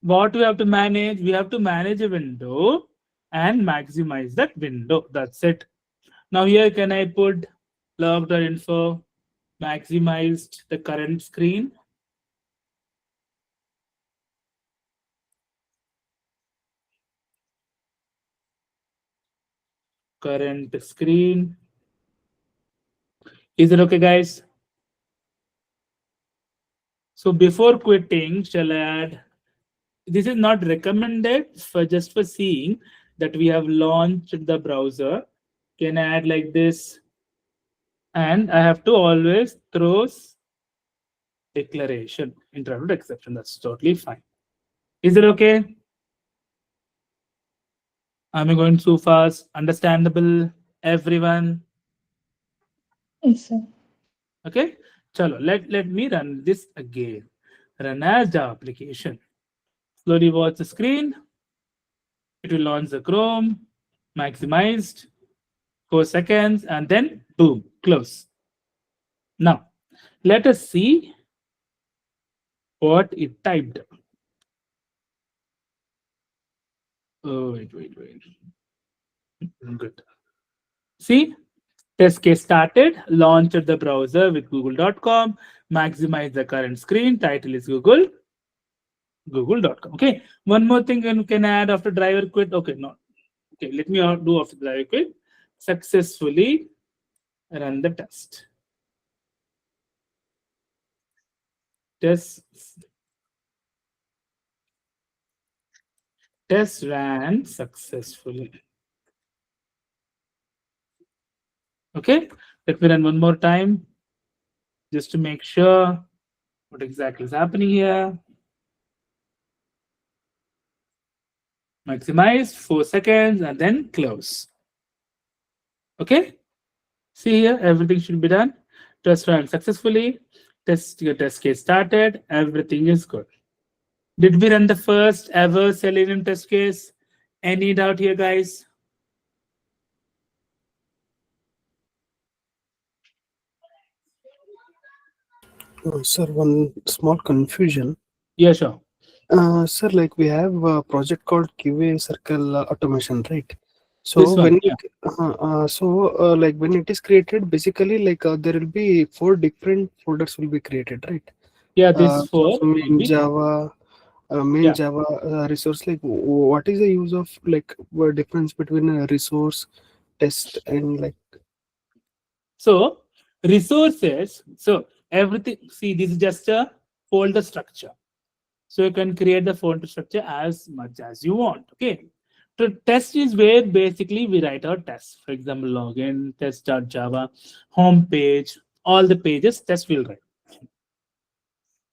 Speaker 2: What we have to manage? We have to manage a window and maximize that window. That's it. Now here can I put log.info maximized the current screen. Current screen. Is it okay, guys? So before quitting, shall I add? This is not recommended for just for seeing that we have launched the browser. Can I add like this? And I have to always throw declaration interrupt exception. That's totally fine. Is it okay? Am I going too fast? Understandable, everyone?
Speaker 3: Yes, sir.
Speaker 2: Okay. Chalo, let me run this again. Run as the application. Slowly watch the screen. It will launch the Chrome, maximized, 4 seconds, and then boom, close. Now, let us see what it typed. Oh, wait. Good. See, test case started, launched the browser with google.com, maximize the current screen, title is google.com. Okay, one more thing you can add after driver quit. Okay, no. Okay, let me do after driver quit. Successfully run the test. Test ran successfully. Okay, let me run one more time just to make sure what exactly is happening here. Maximize 4 seconds and then close. Okay, see here, everything should be done. Test ran successfully. Your test case started. Everything is good. Did we run the first ever Selenium test case? Any doubt here, guys?
Speaker 1: Sir, one small confusion.
Speaker 2: Yeah, sure.
Speaker 1: Sir, like we have a project called QA Circle Automation, right?
Speaker 2: This
Speaker 1: So
Speaker 2: one,
Speaker 1: when
Speaker 2: yeah.
Speaker 1: like when it is created, basically like there will be 4 different folders will be created, right?
Speaker 2: Yeah, this four
Speaker 1: So
Speaker 2: will be there.
Speaker 1: main
Speaker 2: Yeah.
Speaker 1: Java resource. Like, what is the use of like difference between a resource test and like?
Speaker 2: So resources, so everything, see, this is just a folder structure. So you can create the folder structure as much as you want. Okay. So test is where basically we write our tests. For example, login, test.java, home page, all the pages test will write.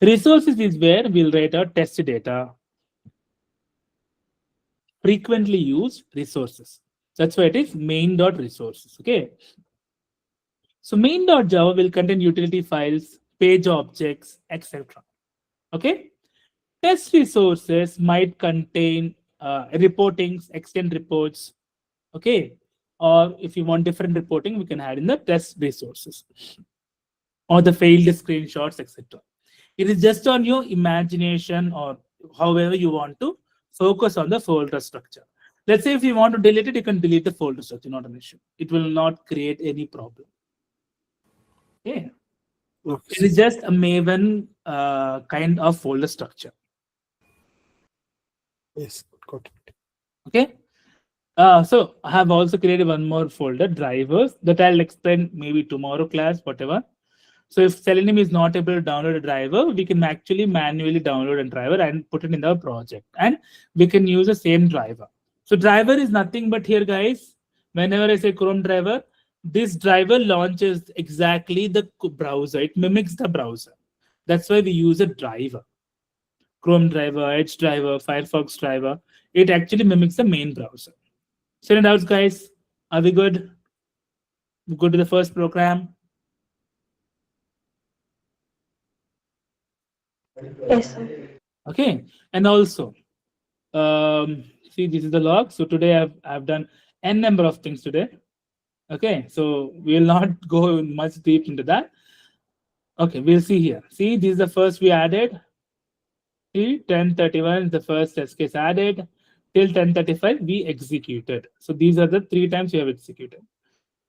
Speaker 2: Resources is where we'll write our test data, frequently used resources. That's why it is main.resources. Okay. So main.java will contain utility files, page objects, etc. Okay. Test resources might contain reportings, extend reports. Okay. Or if you want different reporting, we can add in the test resources or the failed screenshots, etc. It is just on your imagination or however you want to focus on the folder structure. Let's say if you want to delete it, you can delete the folder structure, not an issue. It will not create any problem. Okay.
Speaker 1: Okay,
Speaker 2: It
Speaker 1: sir.
Speaker 2: is just a Maven kind of folder structure.
Speaker 1: Yes, got it.
Speaker 2: Okay. So I have also created one more folder, drivers, that I'll explain maybe tomorrow class, whatever. So if Selenium is not able to download a driver, we can actually manually download a driver and put it in the project. And we can use the same driver. So driver is nothing but here, guys, whenever I say Chrome driver, this driver launches exactly the browser. It mimics the browser. That's why we use a driver. Chrome driver, Edge driver, Firefox driver. It actually mimics the main browser. So any doubts, guys? Are we good? We go to the first program.
Speaker 3: Yes, sir.
Speaker 2: Okay. And also, see, this is the log. So today I've done n number of things today. Okay. So we will not go much deep into that. Okay, we'll see here. See, this is the first we added. See, 10:31 is the first test case added. Till 10:35, we executed. So these are the three times we have executed.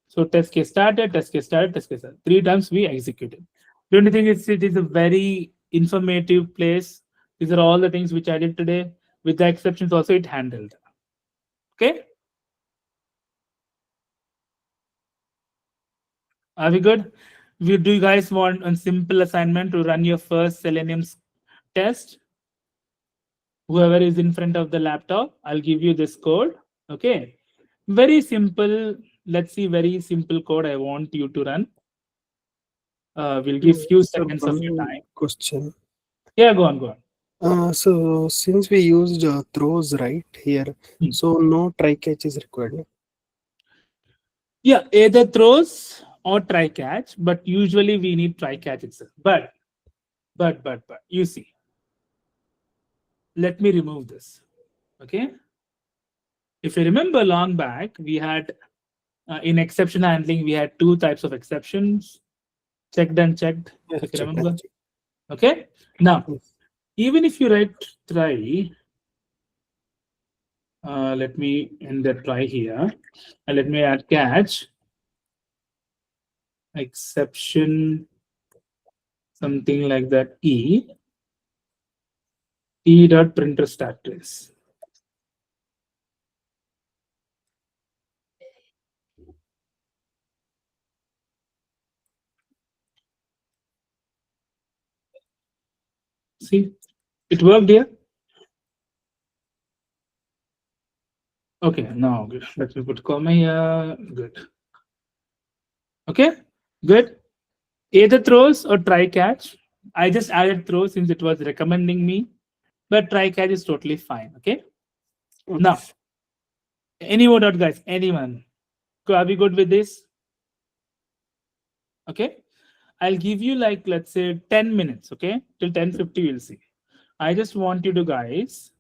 Speaker 2: So test case started, test case started, test case started. Three times we executed. Don't you think it is a very informative place? These are all the things which I did today. With the exceptions also it handled. Okay, are we good? Do you guys want a simple assignment to run your first Selenium test? Whoever is in front of the laptop, I'll give you this code. Okay, very simple. Let's see, very simple code I want you to run. We'll give few
Speaker 1: So
Speaker 2: seconds of your
Speaker 1: one
Speaker 2: time.
Speaker 1: question.
Speaker 2: Yeah, go on, go on.
Speaker 1: So since we used throws right here,
Speaker 2: Hmm.
Speaker 1: so no try catch is required. No?
Speaker 2: Yeah, either throws or try catch, but usually we need try catch itself. But you see, let me remove this. Okay, if you remember long back, we had in exception handling, we had two types of exceptions, checked and checked,
Speaker 1: Yes,
Speaker 2: if you
Speaker 1: check
Speaker 2: remember.
Speaker 1: and check.
Speaker 2: Okay, now
Speaker 1: Yes.
Speaker 2: even if you write try, let me end the try here, and let me add catch, exception, something like that, e dot printer status. See, it worked here. Okay, now good. Let me put comma here. Good. Okay, good. Either throws or try catch. I just added throw since it was recommending me, but try catch is totally fine. Okay.
Speaker 1: Okay.
Speaker 2: Now, any more doubt, guys? Anyone? Are we good with this? Okay. I'll give you like let's say 10 minutes. Okay, till 10:50 we'll see. I just want you to guys.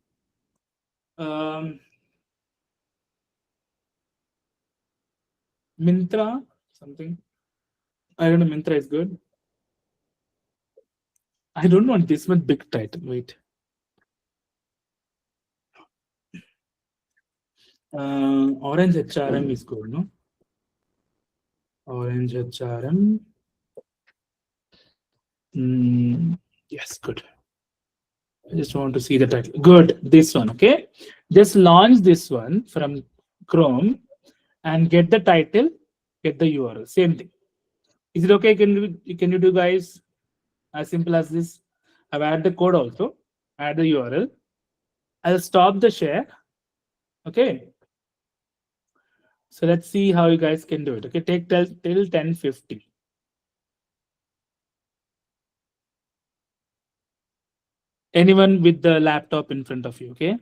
Speaker 2: Mintra something. I don't know. Mintra is good. I don't want this one big title. Wait. Orange HRM is good, no? Orange HRM. Yes, good. I just want to see the title. Good. This one, okay? Just launch this one from Chrome and get the title, get the URL. Same thing. Is it okay? Can you do guys as simple as this? I've added the code also. Add the URL. I'll stop the share. Okay. So let's see how you guys can do it. Okay, take till 10:50. Anyone with the laptop in front of you, okay?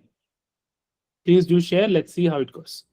Speaker 2: Please do share. Let's see how it goes.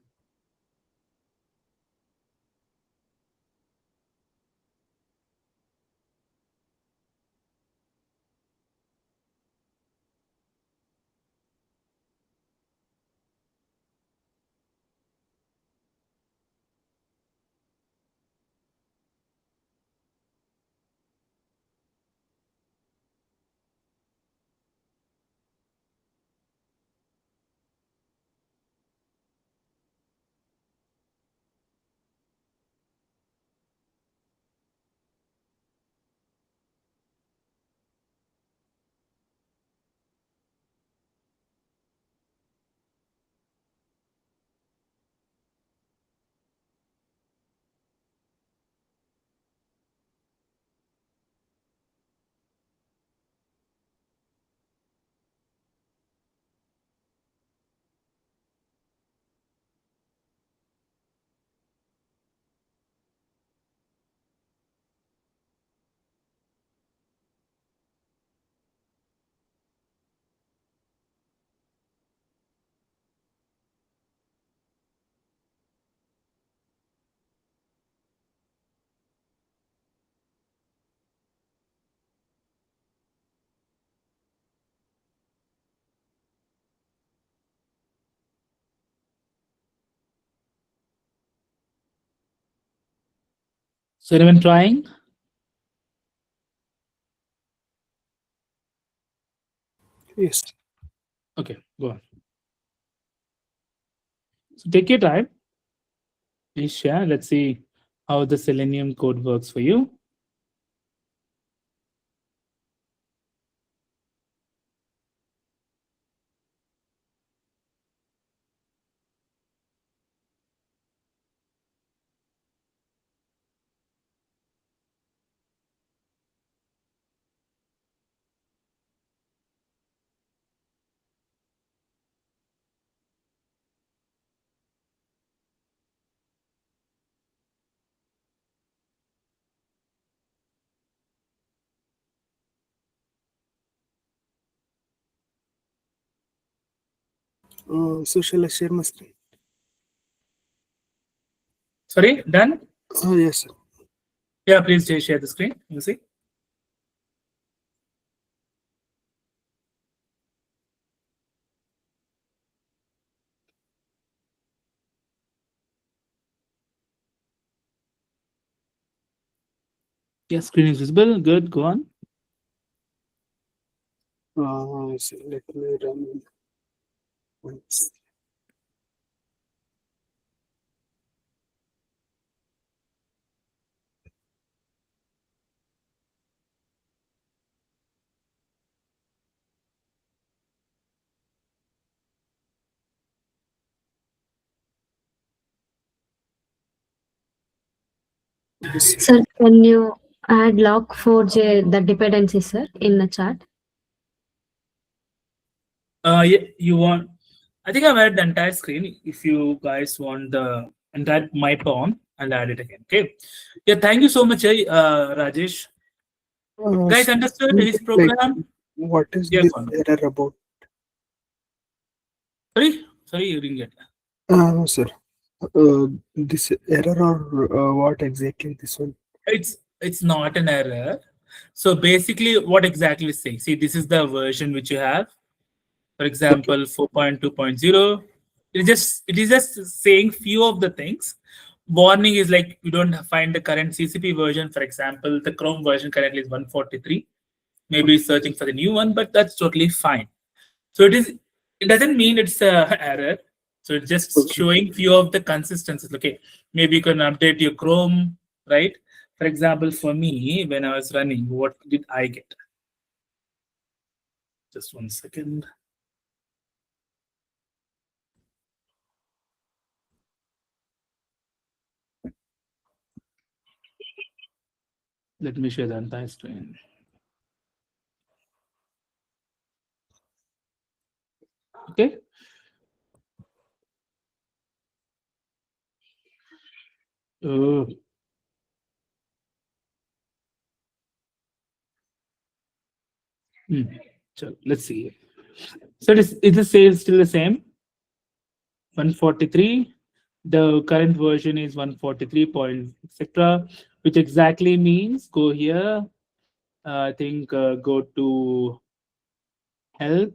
Speaker 2: So anyone trying?
Speaker 1: Yes.
Speaker 2: Okay, go on. So take your time. Please share. Let's see how the Selenium code works for you.
Speaker 1: So shall I share my screen?
Speaker 2: Sorry, done?
Speaker 1: Yes, sir.
Speaker 2: Yeah, please share the screen. You see? Yeah, screen is visible. Good, go on.
Speaker 1: So let me run once. Yes, sir.
Speaker 4: Sir, can you add log4j, the dependency, sir, in the chat?
Speaker 2: Yeah, you want? I think I've added the entire screen. If you guys want the entire my poem, I'll add it again. Okay. Yeah, thank you so much, Rajesh. Guys,
Speaker 1: So
Speaker 2: understood his
Speaker 1: like,
Speaker 2: program?
Speaker 1: what is
Speaker 2: Yeah,
Speaker 1: this
Speaker 2: go on.
Speaker 1: error about?
Speaker 2: Sorry, you didn't get.
Speaker 1: Sir, this error or what exactly this one?
Speaker 2: It's not an error. So basically, what exactly is saying? See, this is the version which you have. For
Speaker 1: Okay.
Speaker 2: example, 4.2.0. It is just saying few of the things. Warning is like you don't find the current CCP version. For example, the Chrome version currently is 143. Maybe searching for the new one, but that's totally fine. So it doesn't mean it's a error. So it's just
Speaker 1: Okay.
Speaker 2: showing few of the consistencies. Okay, maybe you can update your Chrome, right? For example, for me, when I was running, what did I get? Just 1 second. Let me share the entire screen. Okay. Oh, hmm. So let's see. So is the sales still the same? 143. The current version is 143 point etc. Which exactly means go here. I think go to help.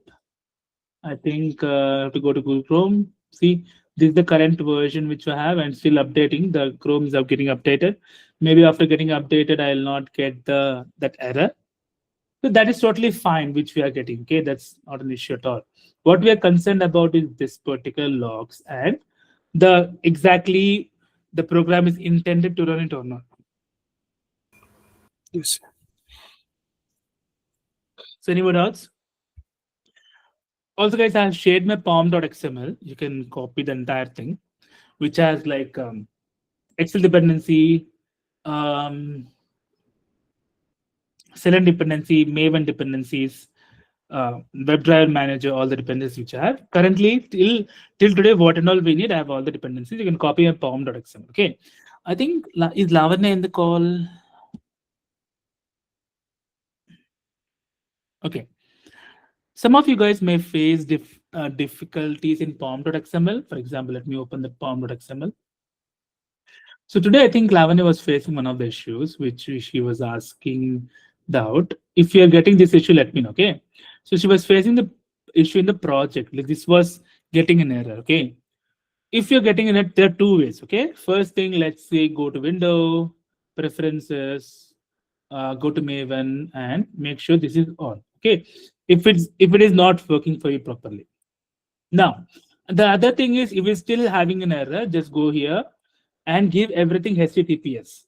Speaker 2: I think to go to Google Chrome. See, this is the current version which I have and still updating. The Chrome is getting updated. Maybe after getting updated, I'll not get the that error. So that is totally fine, which we are getting. Okay, that's not an issue at all. What we are concerned about is this particular logs and the exactly the program is intended to run it or not.
Speaker 1: Yes.
Speaker 2: So any more doubts? Also, guys, I have shared my pom.xml. You can copy the entire thing, which has like Excel dependency, um, Selenium dependency, Maven dependencies, WebDriver manager, all the dependencies which I have. Currently, till today, what and all we need, I have all the dependencies. You can copy a pom.xml. Okay. I think is Lavanya in the call? Okay. Some of you guys may face difficulties in pom.xml. For example, let me open the pom.xml. So today, I think Lavanya was facing one of the issues, which she was asking doubt. If you are getting this issue, let me know. Okay. So she was facing the issue in the project. Like this was getting an error. Okay. If you're getting an error, there are two ways. Okay. First thing, let's say go to Window, Preferences, go to Maven, and make sure this is on. Okay. if it is not working for you properly. Now, the other thing is if you're still having an error, just go here and give everything HTTPS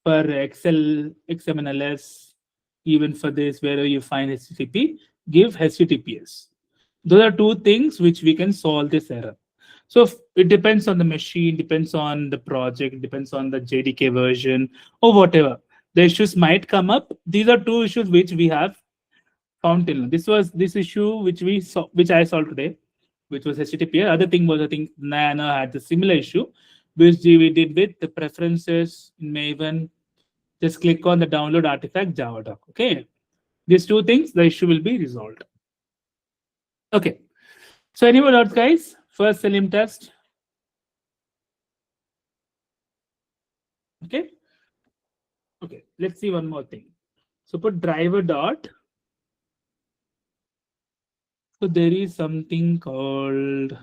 Speaker 2: for Excel, XMLS, even for this, wherever you find HTTP, give HTTPS. Those are two things which we can solve this error. So it depends on the machine, depends on the project, depends on the JDK version or whatever. The issues might come up. These are two issues which we have found till now. This was this issue which we saw, which I solved today, which was HTTP. Other thing was I think Nana had the similar issue, which we did with the preferences in Maven. Just click on the download artifact Java doc. Okay, these two things, the issue will be resolved. Okay, so any more doubts, guys? First Selenium test. Okay. Okay, let's see one more thing. So put driver dot. So there is something called.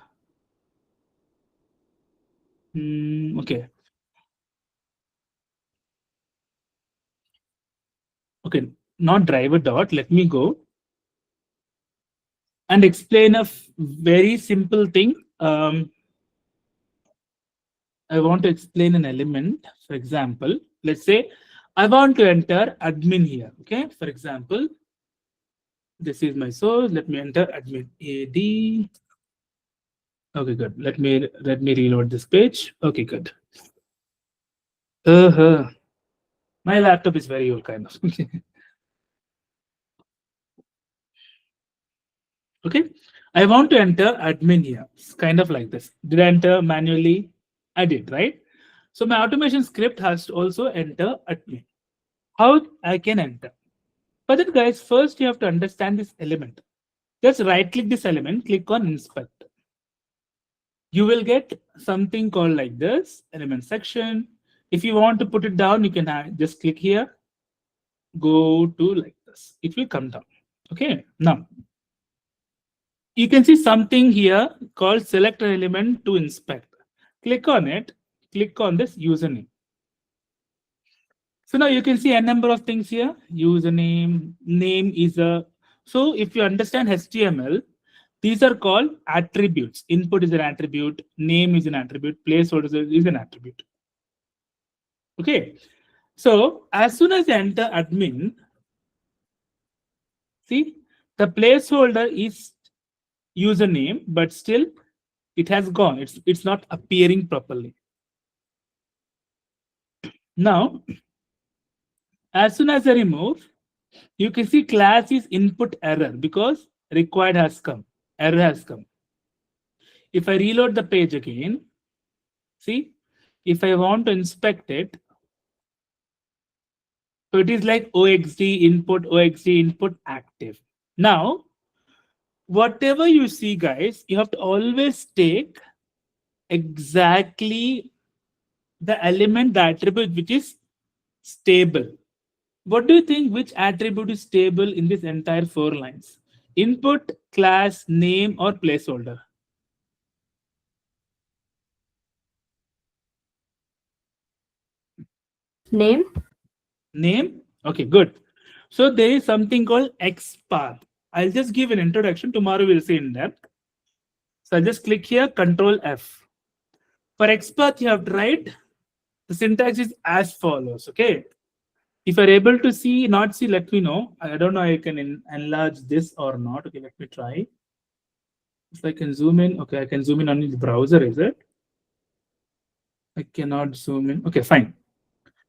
Speaker 2: Okay. Okay, not driver dot. Let me go and explain a very simple thing. I want to explain an element. For example, let's say I want to enter admin here. Okay, for example, this is my source. Let me enter admin AD. Okay, good. Let me reload this page. Okay, good. Uh-huh. My laptop is very old, kind of. Okay, I want to enter admin here. It's kind of like this. Did I enter manually? I did, right? So my automation script has to also enter admin. How I can enter? For that, guys, first you have to understand this element. Just right click this element, click on inspect. You will get something called like this element section. If you want to put it down, you can just click here, go to like this. It will come down. Okay, now you can see something here called select an element to inspect. Click on it, click on this username. So now you can see a number of things here. Username, name is a. So if you understand HTML, these are called attributes. Input is an attribute, name is an attribute, placeholder is an attribute. Okay. So as soon as you enter admin, see the placeholder is username, but still it has gone. It's not appearing properly. Now, as soon as I remove, you can see class is input error because required has come, error has come. If I reload the page again, see, if I want to inspect it, so it is like oxd input active. Now, whatever you see, guys, you have to always take exactly the element, the attribute which is stable. What do you think? Which attribute is stable in this entire 4 lines? Input, class, name, or placeholder?
Speaker 4: Name.
Speaker 2: Name? Okay, good. So there is something called XPath. I'll just give an introduction. Tomorrow we'll see in depth. So I'll just click here, Control F. For XPath, you have to write. The syntax is as follows. Okay. If you're able to see, not see, let me know. I don't know I can enlarge this or not. Okay, let me try. If I can zoom in, okay, I can zoom in on the browser, is it? I cannot zoom in. Okay, fine.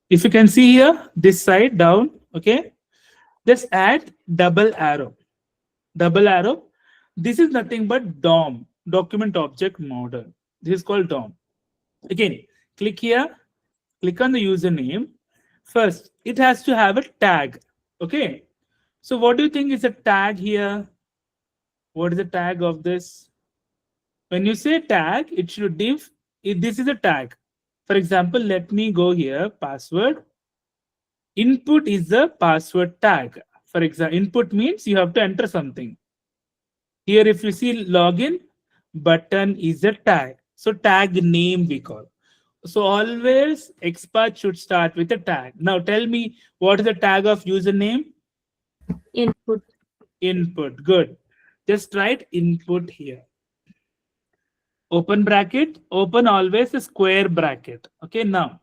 Speaker 2: If you can see here, this side down, okay, just add double arrow. Double arrow. This is nothing but DOM, document object model. This is called DOM. Again, click here, click on the username. First, it has to have a tag. Okay. So what do you think is a tag here? What is the tag of this? When you say tag, it should div. This is a tag. For example, let me go here, password. Input is the password tag. For example, input means you have to enter something. Here, if you see login, button is a tag. So tag name we call. So always XPath should start with a tag. Now tell me what is the tag of username?
Speaker 4: Input.
Speaker 2: Input. Good. Just write input here. Open bracket, open always a square bracket. Okay, now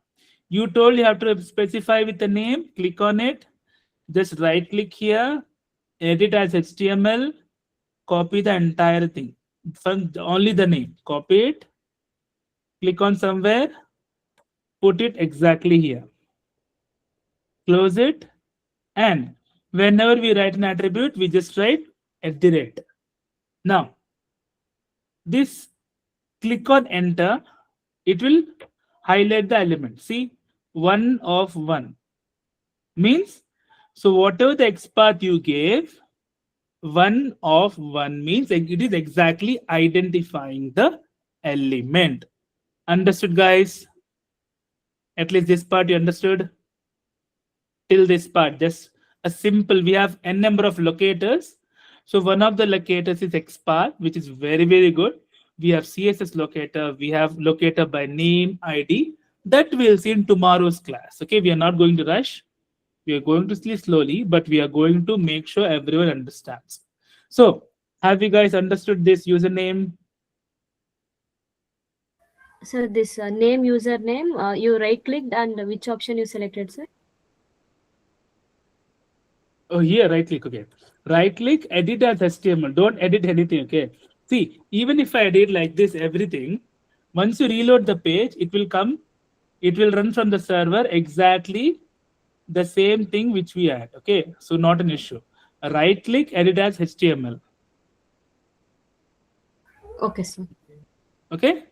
Speaker 2: you told you have to specify with the name. Click on it. Just right click here, edit as HTML, copy the entire thing from only the name. Copy it, click on somewhere, put it exactly here. Close it, and whenever we write an attribute, we just write at the rate. Now, this click on enter, it will highlight the element. See, 1 of 1 means, so whatever the XPath you gave, 1 of 1 means it is exactly identifying the element. Understood, guys? At least this part you understood. Till this part, just a simple, we have n number of locators. So one of the locators is XPath, which is very, very good. We have CSS locator, we have locator by name, ID. That we'll see in tomorrow's class. Okay, we are not going to rush. We are going to see slowly, but we are going to make sure everyone understands. So, have you guys understood this username?
Speaker 4: So this name, username, you right clicked and which option you selected, sir?
Speaker 2: Oh, here, right click. Okay. Right click, edit as HTML. Don't edit anything. Okay. See, even if I edit like this, everything, once you reload the page, it will come, it will run from the server exactly the same thing which we had. Okay. So, not an issue. Right click, edit as HTML.
Speaker 4: Okay, sir.
Speaker 2: Okay.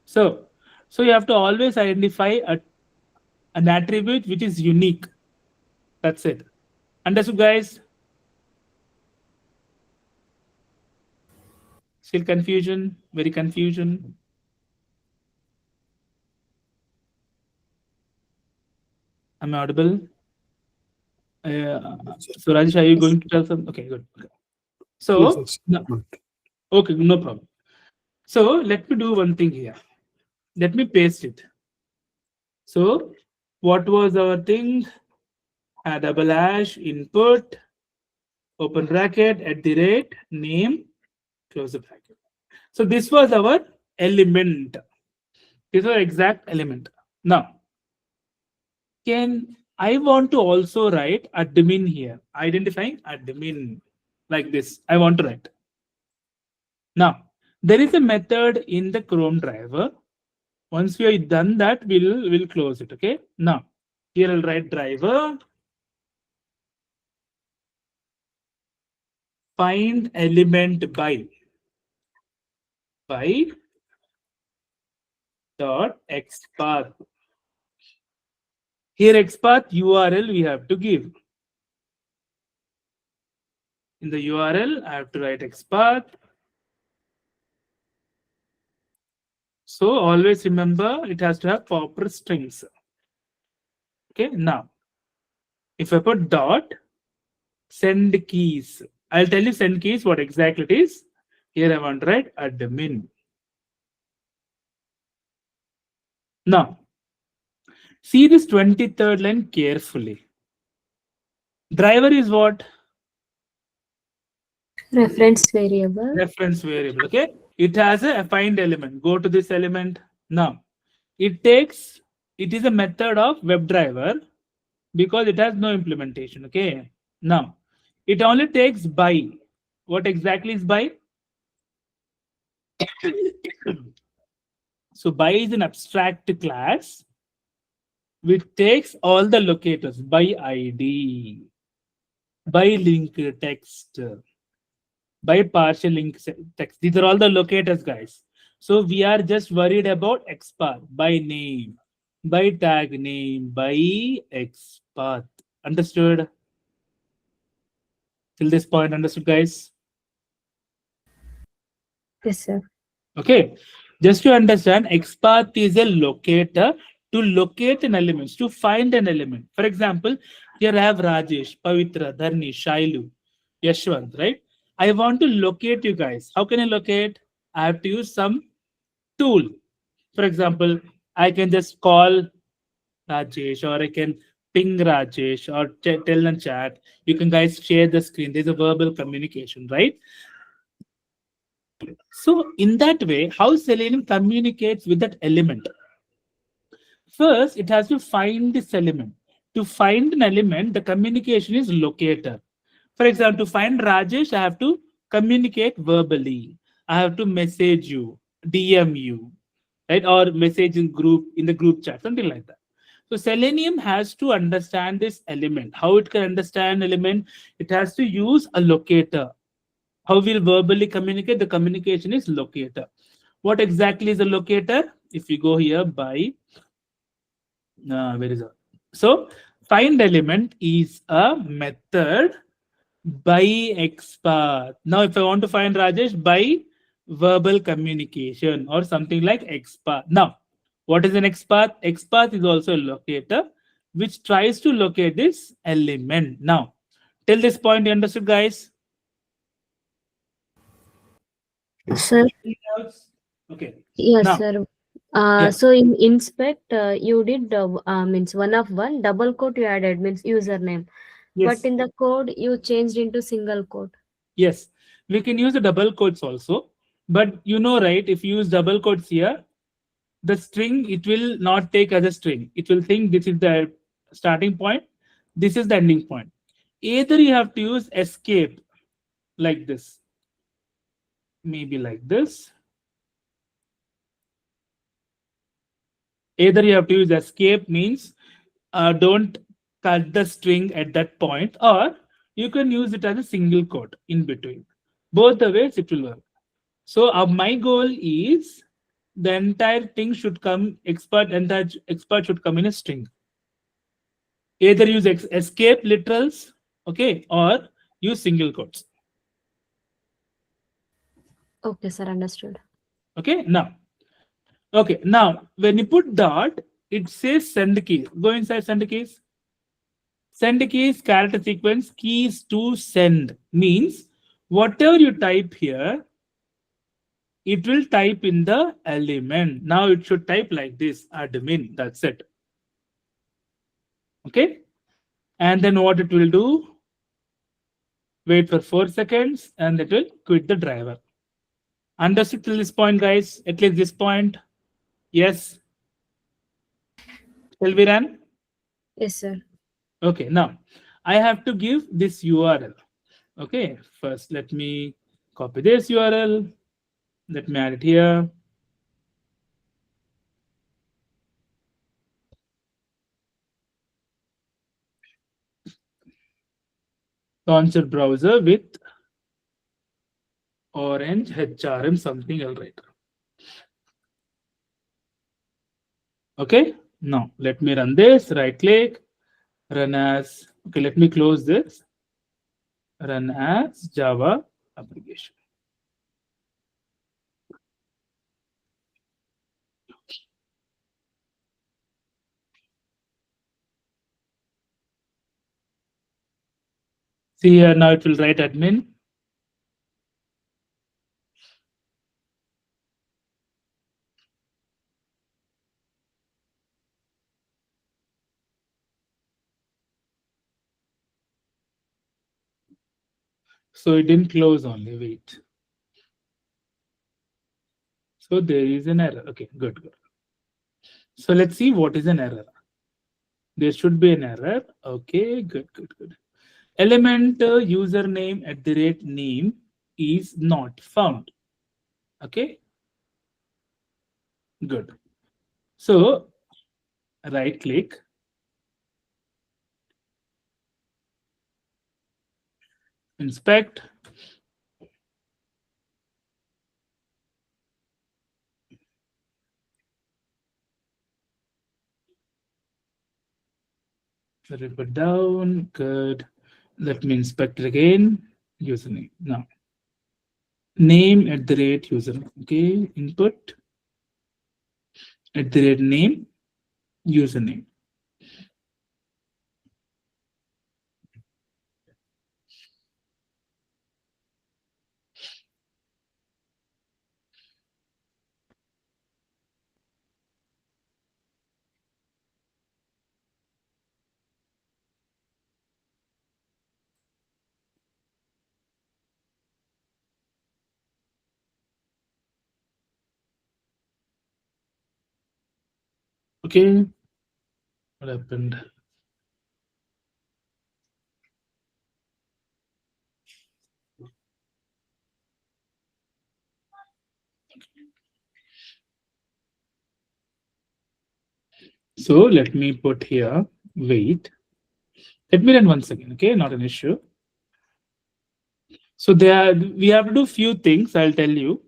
Speaker 2: So you have to always identify an attribute which is unique. That's it. Understood, guys? Still confusion? Very confusion? Am I audible? So Rajesh, are you going to tell some? Okay, good. Okay. So, no, okay, no problem. So let me do one thing here. Let me paste it. So what was our thing? A double hash input, open bracket, at the rate, name, close the bracket. So this was our element. This was exact element. Now, I want to also write admin here, identifying admin like this. I want to write. Now, there is a method in the Chrome driver. Once we have done that, we'll close it. Okay. Now, here I'll write driver find element by dot XPath. Here XPath URL we have to give. In the URL, I have to write XPath. So always remember it has to have proper strings. Okay, now if I put dot send keys, I'll tell you send keys what exactly it is. Here I want to write admin. Now see this 23rd line carefully. Driver is what?
Speaker 4: Reference variable.
Speaker 2: Reference variable. Okay, it has a find element. Go to this element. Now it is a method of WebDriver because it has no implementation. Okay, now it only takes by. What exactly is by? So by is an abstract class which takes all the locators by ID, by link text, by partial link text. These are all the locators, guys. So we are just worried about XPath by name, by tag name, by XPath. Understood? Till this point, understood, guys?
Speaker 4: Yes, sir.
Speaker 2: Okay. Just to understand, XPath is a locator to locate an element, to find an element. For example, here I have Rajesh, Pavitra, Dharni, Shailu, Yashwant, right? I want to locate you guys. How can I locate? I have to use some tool. For example, I can just call Rajesh or I can ping Rajesh or tell in chat. You can guys share the screen. There's a verbal communication, right? So in that way, how Selenium communicates with that element? First, it has to find this element. To find an element, the communication is locator. For example, to find Rajesh, I have to communicate verbally. I have to message you, DM you, right? Or message in the group chat, something like that. So Selenium has to understand this element. How it can understand element? It has to use a locator. How we'll verbally communicate? The communication is locator. What exactly is a locator? If you go here by where is it? So find element is a method by XPath. Now, if I want to find Rajesh by verbal communication or something like XPath. Now, what is an XPath? XPath is also a locator which tries to locate this element. Now, till this point, you understood, guys?
Speaker 4: Sir,
Speaker 2: Okay.
Speaker 4: yes,
Speaker 2: Now,
Speaker 4: sir.
Speaker 2: yeah.
Speaker 4: So in inspect, you did means one of one double quote you added means username, but
Speaker 2: Yes.
Speaker 4: in the code you changed into single quote.
Speaker 2: Yes. We can use the double quotes also. But you know, right? If you use double quotes here, the string it will not take as a string. It will think this is the starting point, this is the ending point. Either you have to use escape like this, maybe like this. Either you have to use escape means don't cut the string at that point, or you can use it as a single quote in between. Both the ways it will work. So my goal is the entire thing should come entire expert should come in a string. Either use escape literals, okay, or use single quotes.
Speaker 4: Okay, sir, understood.
Speaker 2: Okay, now when you put dot, it says send keys. Go inside send keys. Send keys character sequence keys to send means whatever you type here, it will type in the element. Now it should type like this admin. That's it. Okay, and then what it will do? Wait for 4 seconds and it will quit the driver. Understood till this point, guys? At least this point? Yes. Shall we run?
Speaker 4: Yes, sir.
Speaker 2: Okay, now I have to give this URL. Okay, first let me copy this URL. Let me add it here. Launcher browser with Orange HRM something, all right. Okay, now let me run this. Right click, run as. Okay, let me close this. Run as Java application. See here, now it will write admin. So it didn't close only, wait. So there is an error. Okay, good, good. So let's see what is an error. There should be an error. Okay, good, good, good. Element username at the rate name is not found. Okay, good. So right click, inspect. Put down, good. Let me inspect it again. Username. Now, name at the rate username. Okay, input at the rate name, username. Okay, what happened? So let me put here, wait. Let me run once again, okay? Not an issue. So there, we have to do few things, I'll tell you.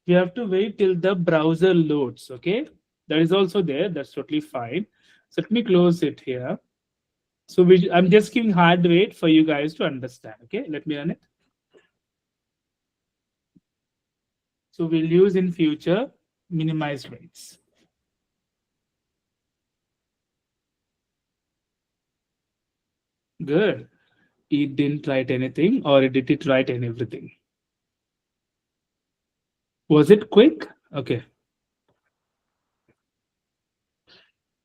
Speaker 2: We have to wait till the browser loads, okay? That is also there, that's totally fine. So let me close it here. So I'm just giving hard wait for you guys to understand, okay? Let me run it. So we'll use in future minimized rates. Good. It didn't write anything, or did it write everything? Was it quick? Okay.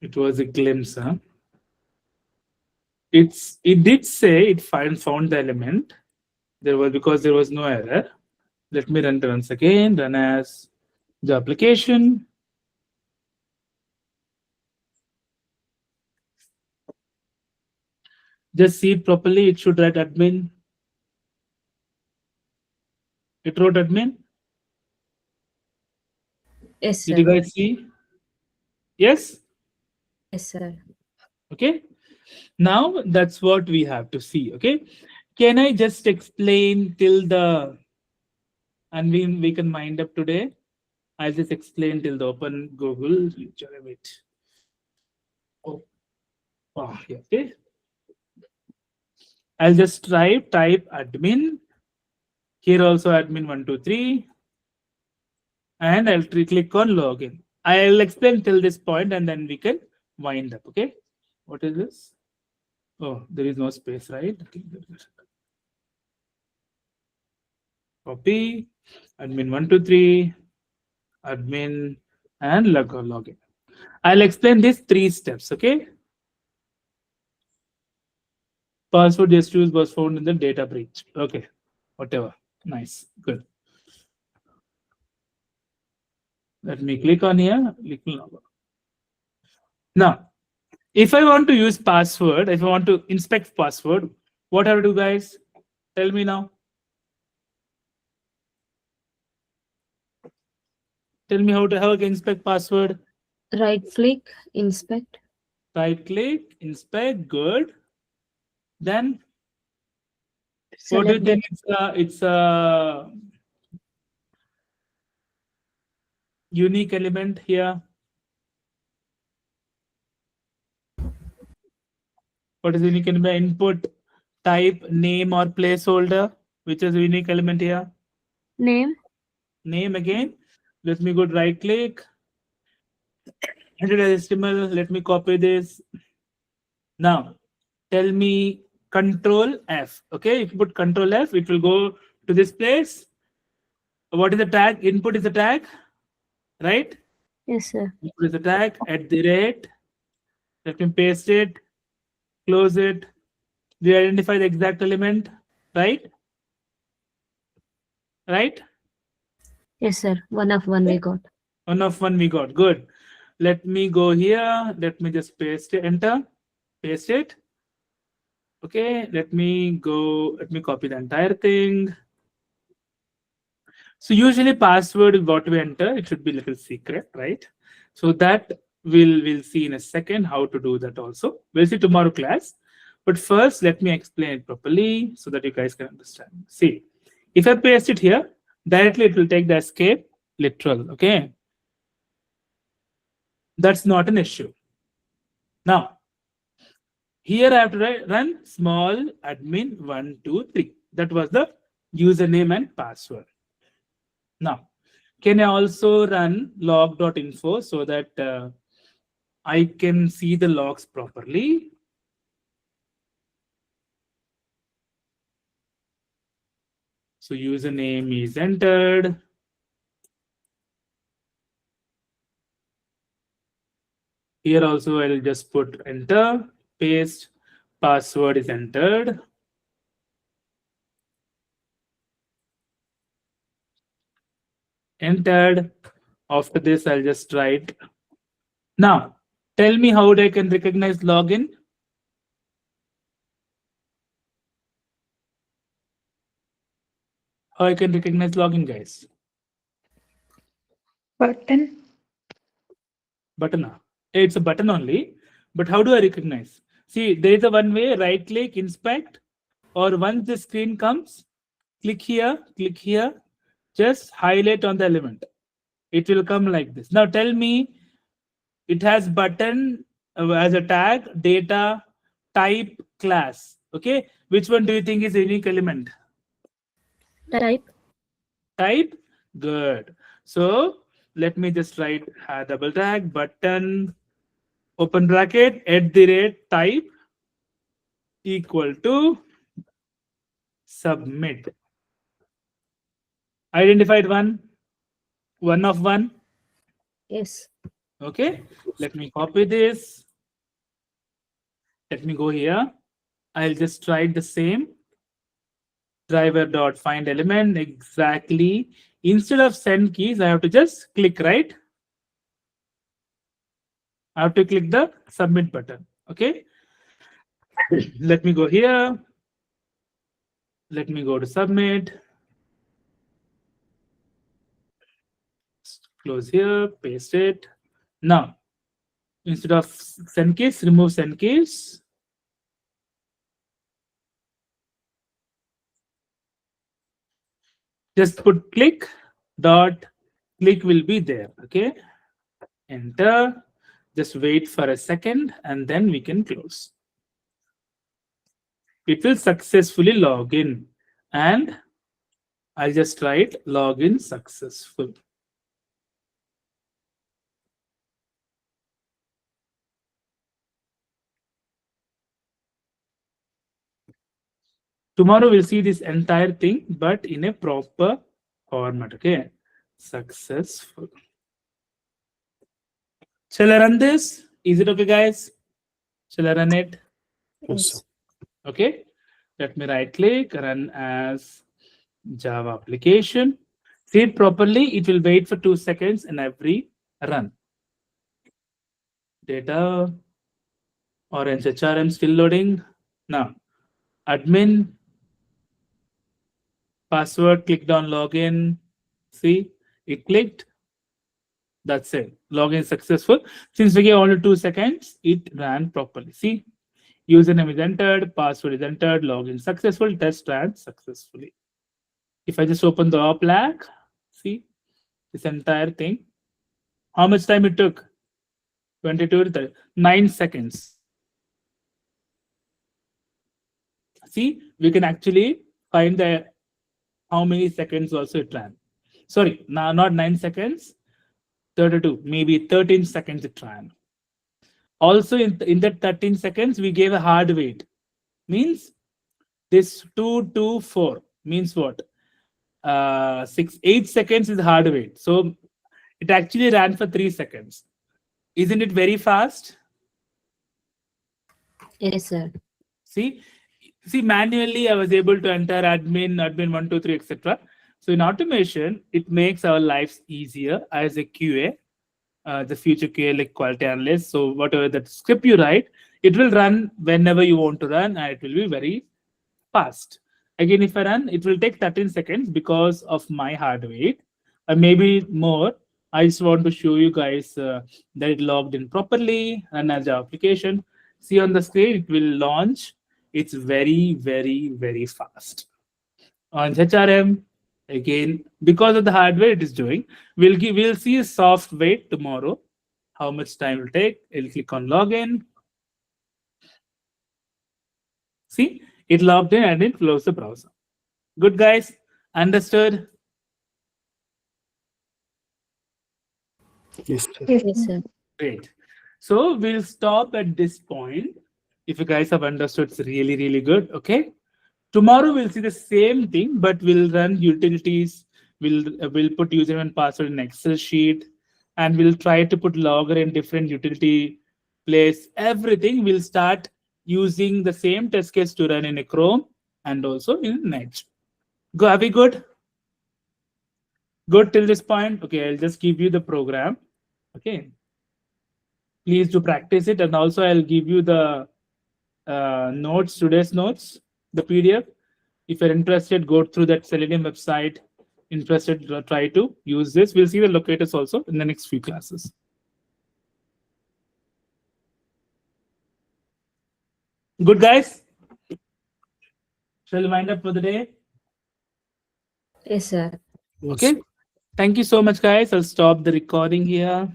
Speaker 2: It was a glimpse, huh? It did say it found the element. There was, because there was no error. Let me run it once again. Run as the application. Just see it properly. It should write admin. It wrote admin.
Speaker 4: Yes,
Speaker 2: Did you
Speaker 4: sir.
Speaker 2: guys see? Yes?
Speaker 4: Yes, sir.
Speaker 2: Okay. Now that's what we have to see. Okay. Can I just explain till the, and we can wind up today? I'll just explain till the open Google. Wait. Oh, yeah. Okay. I'll just type admin. Here also admin 123. And I'll click on login. I'll explain till this point and then we can wind up. Okay. What is this? Oh, there is no space, right? Okay, good. Copy admin 123, admin, and login. I'll explain these 3 steps. Okay. Password just used was found in the data breach. Okay. Whatever. Nice. Good. Let me click on here. Now, if I want to use password, if I want to inspect password, what have to do, guys? Tell me now. Tell me how I can inspect password.
Speaker 4: Right click, inspect.
Speaker 2: Right click, inspect. Good. Then what do you
Speaker 4: Select
Speaker 2: think?
Speaker 4: the
Speaker 2: It's a unique element here. What is unique element? Input type, name, or placeholder, which is unique element here.
Speaker 4: name.
Speaker 2: Name again. Let me go right click. Enter as HTML. Let me copy this. Now, tell me Control F. Okay, if you put Control F, it will go to this place. What is the tag? Input is the tag, right?
Speaker 4: Yes, sir.
Speaker 2: Input is the tag at the rate. Let me paste it, close it. We identify the exact element, right? Right?
Speaker 4: Yes, sir. One of one we got.
Speaker 2: One of one we got. Good. Let me go here. Let me just paste it, enter, paste it. Okay, let me go, let me copy the entire thing. So usually password what we enter, it should be little secret, right? So that we'll see in a second how to do that also. We'll see tomorrow class. But first, let me explain it properly so that you guys can understand. See, if I paste it here, directly it will take the escape literal, okay? That's not an issue. Now, here I have to run small admin 123. That was the username and password. Now, can I also run log.info so that I can see the logs properly? So username is entered. Here also I'll just put enter, paste, password is entered. Entered. After this, I'll just write. Now, Tell me how I can recognize login. How I can recognize login, guys?
Speaker 3: Button.
Speaker 2: Button. It's a button only. But how do I recognize? See, there is a one way, right click, inspect, or once the screen comes, click here, just highlight on the element. It will come like this. Now tell me, it has button as a tag, data, type, class. Okay, which one do you think is a unique element?
Speaker 4: Type.
Speaker 2: Type. Good. So let me just write double tag button open bracket @ type equal to submit. Identified one of one.
Speaker 4: Yes.
Speaker 2: Okay, let me copy this. Let me go here. I'll just write the same driver dot find element exactly. Instead of send keys, I have to just click, right? I have to click the submit button. Okay, let me go here. Let me go to submit. Close here, paste it. Now, instead of send keys, remove send keys. Just put click dot click will be there. Okay, enter. Just wait for a second and then we can close. It will successfully log in, and I'll just write login successful. Tomorrow we'll see this entire thing, but in a proper format. Okay, successful. Shall I run this? Is it okay, guys? Shall I run it?
Speaker 4: Yes.
Speaker 2: Okay, let me right click, run as Java application. See it properly, it will wait for 2 seconds in every run. Data, orange HRM still loading. Now, admin, password, clicked on login. See, it clicked. That's it. Login successful. Since we gave only 2 seconds, it ran properly. See, username is entered, password is entered, login successful, test ran successfully. If I just open the op lag, see this entire thing. How much time it took? 22 to 30, 9 seconds. See, we can actually find the how many seconds also it ran. Sorry, now not 9 seconds, 32, maybe 13 seconds it ran. Also, in that 13 seconds, we gave a hard wait. Means this 2, 2, 4 means what? 8 seconds is hard wait. So it actually ran for 3 seconds. Isn't it very fast?
Speaker 4: Yes, sir.
Speaker 2: See, manually I was able to enter admin 1, 2, 3, etc. So in automation, it makes our lives easier as a QA, the future QA like quality analyst. So whatever that script you write, it will run whenever you want to run, and it will be very fast. Again, if I run, it will take 13 seconds because of my hard wait, maybe more. I just want to show you guys that it logged in properly and as an application. See on the screen, it will launch. It's very, very, very fast. On HRM, again, because of the hardware it is doing, we'll see a soft wait tomorrow. How much time it will take? I'll click on login. See, it logged in and it closed the browser. Good, guys? Understood?
Speaker 1: Yes, sir.
Speaker 4: Yes, sir.
Speaker 2: Great. So we'll stop at this point. If you guys have understood, it's really, really good. Okay. Tomorrow we'll see the same thing, but we'll run utilities. We'll put username and password in Excel sheet, and we'll try to put logger in different utility place. Everything will start using the same test case to run in a Chrome and also in Edge. Go, are we good? Good till this point? Okay, I'll just give you the program. Okay. Please do practice it. And also I'll give you the notes, today's notes, the PDF. If you're interested, go through that Selenium website. Interested, try to use this. We'll see the locators also in the next few classes. Good, guys? Shall we wind up for the day?
Speaker 4: Yes, sir.
Speaker 2: Okay. Thank you so much, guys. I'll stop the recording here.